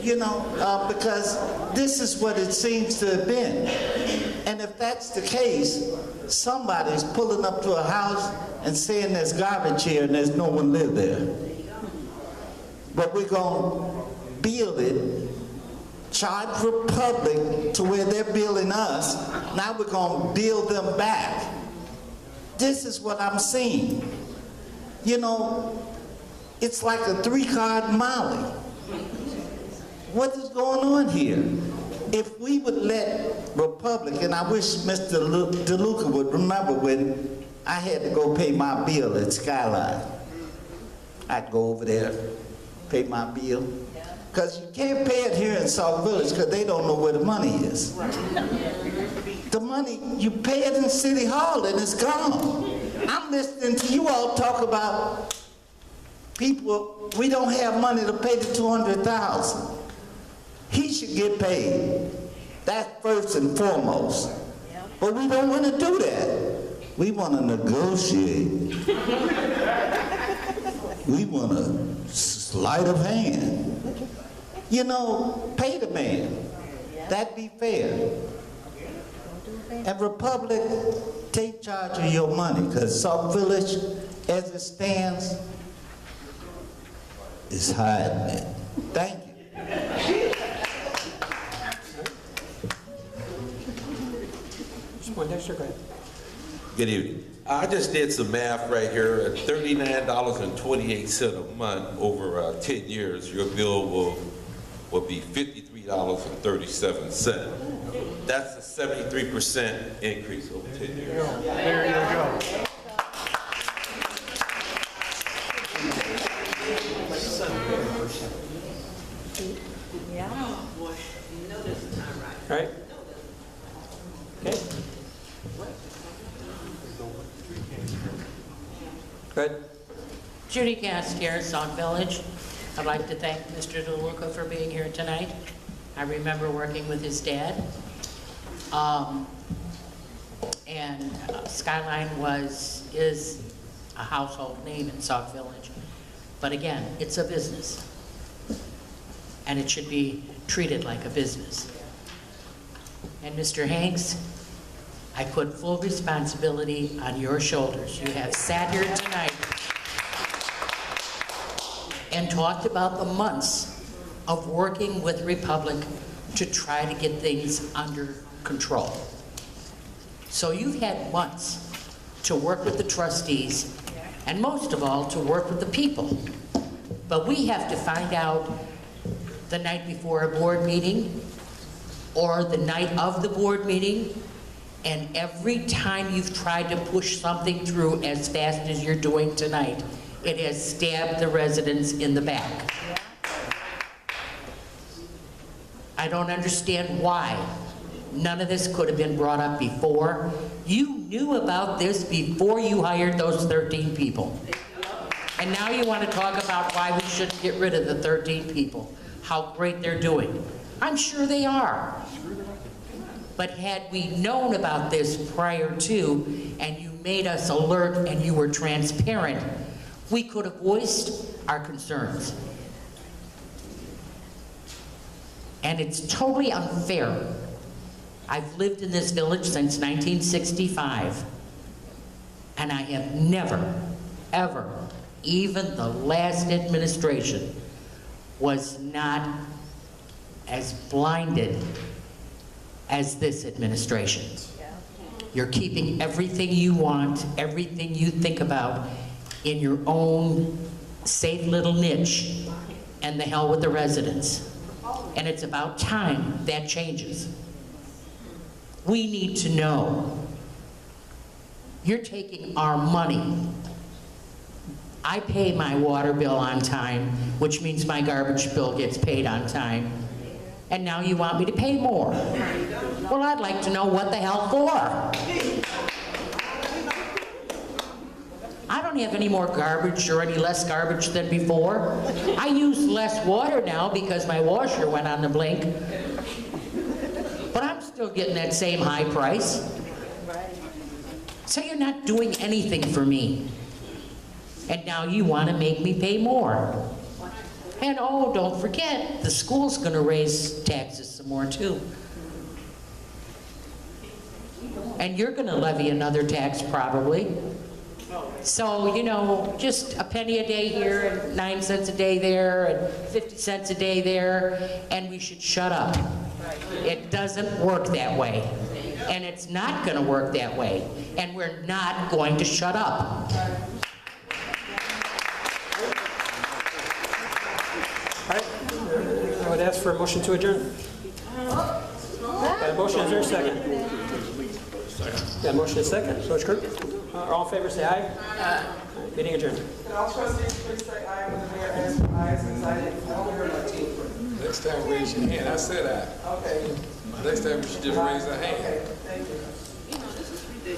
You know, because this is what it seems to have been. And if that's the case, somebody's pulling up to a house and saying there's garbage here and there's no one live there. But we're going to bill it, charge Republic to where they're billing us. Now we're going to bill them back. This is what I'm seeing. You know, it's like a 3-card Molly. What is going on here? If we would let Republic, and I wish Mr. DeLuca would remember when I had to go pay my bill at Skyline. I'd go over there, pay my bill. Because you can't pay it here in Sauk Village because they don't know where the money is. The money, you pay it in City Hall and it's gone. I'm listening to you all talk about people, we don't have money to pay the $200,000. He should get paid. That's first and foremost. But we don't want to do that. We want to negotiate. We want a sleight of hand. You know, pay the man. That'd be fair. And Republic, take charge of your money, because Sauk Village, as it stands, is hiding it. Thank you.
Mr. Poindexter, go ahead.
Good evening. I just did some math right here. At $39.28 a month over 10 years, your bill will be $53.37. That's a 73% increase over 10 years.
There you go.
All right. Okay. Go ahead.
Judy Gaskier, Sauk Village. I'd like to thank Mr. DeLuca for being here tonight. I remember working with his dad. Skyline is a household name in Sauk Village. But again, it's a business. And it should be treated like a business. And Mr. Hanks, I put full responsibility on your shoulders. You have sat here tonight and talked about the months of working with Republic to try to get things under control. So you've had months to work with the trustees, and most of all, to work with the people. But we have to find out the night before a board meeting or the night of the board meeting, and every time you've tried to push something through as fast as you're doing tonight, it has stabbed the residents in the back. I don't understand why none of this could have been brought up before. You knew about this before you hired those 13 people. And now you want to talk about why we shouldn't get rid of the 13 people, how great they're doing. I'm sure they are. But had we known about this prior to, and you made us alert and you were transparent, we could have voiced our concerns. And it's totally unfair. I've lived in this village since 1965, and I have never, ever, even the last administration was not as blinded as this administration. You're keeping everything you want, everything you think about in your own safe little niche, and the hell with the residents. And it's about time that changes. We need to know. You're taking our money. I pay my water bill on time, which means my garbage bill gets paid on time. And now you want me to pay more. Well, I'd like to know what the hell for. I don't have any more garbage or any less garbage than before. I use less water now because my washer went on the blink. But I'm still getting that same high price. So you're not doing anything for me. And now you want to make me pay more. And oh, don't forget, the school's going to raise taxes some more too. And you're going to levy another tax probably. So, you know, just a penny a day here and 9 cents a day there and 50 cents a day there, and we should shut up. It doesn't work that way. And it's not going to work that way. And we're not going to shut up.
All right. I would ask for a motion to adjourn. Got a motion, is there a second? Got a motion is second, so it's Kirk. All in favor, say aye. Aye. Meeting adjourned.
Can all trustees please say aye when the mayor asks for ayes, since I only heard like two.
Next time, raise your hand. I said aye.
Okay.
Next time, you should just raise a hand.
Okay, thank you.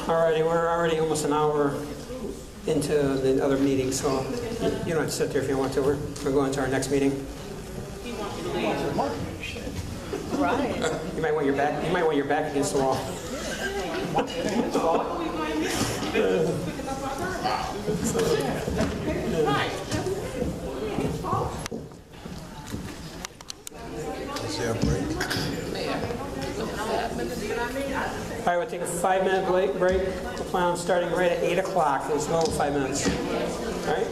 All righty, we're already almost an hour into the other meeting, so you don't have to sit there if you don't want to. We're going to our next meeting.
Right.
You might want your back against the wall. All right, we'll take a 5-minute break. We'll plan on starting right at 8 o'clock. There's no 5 minutes. All right?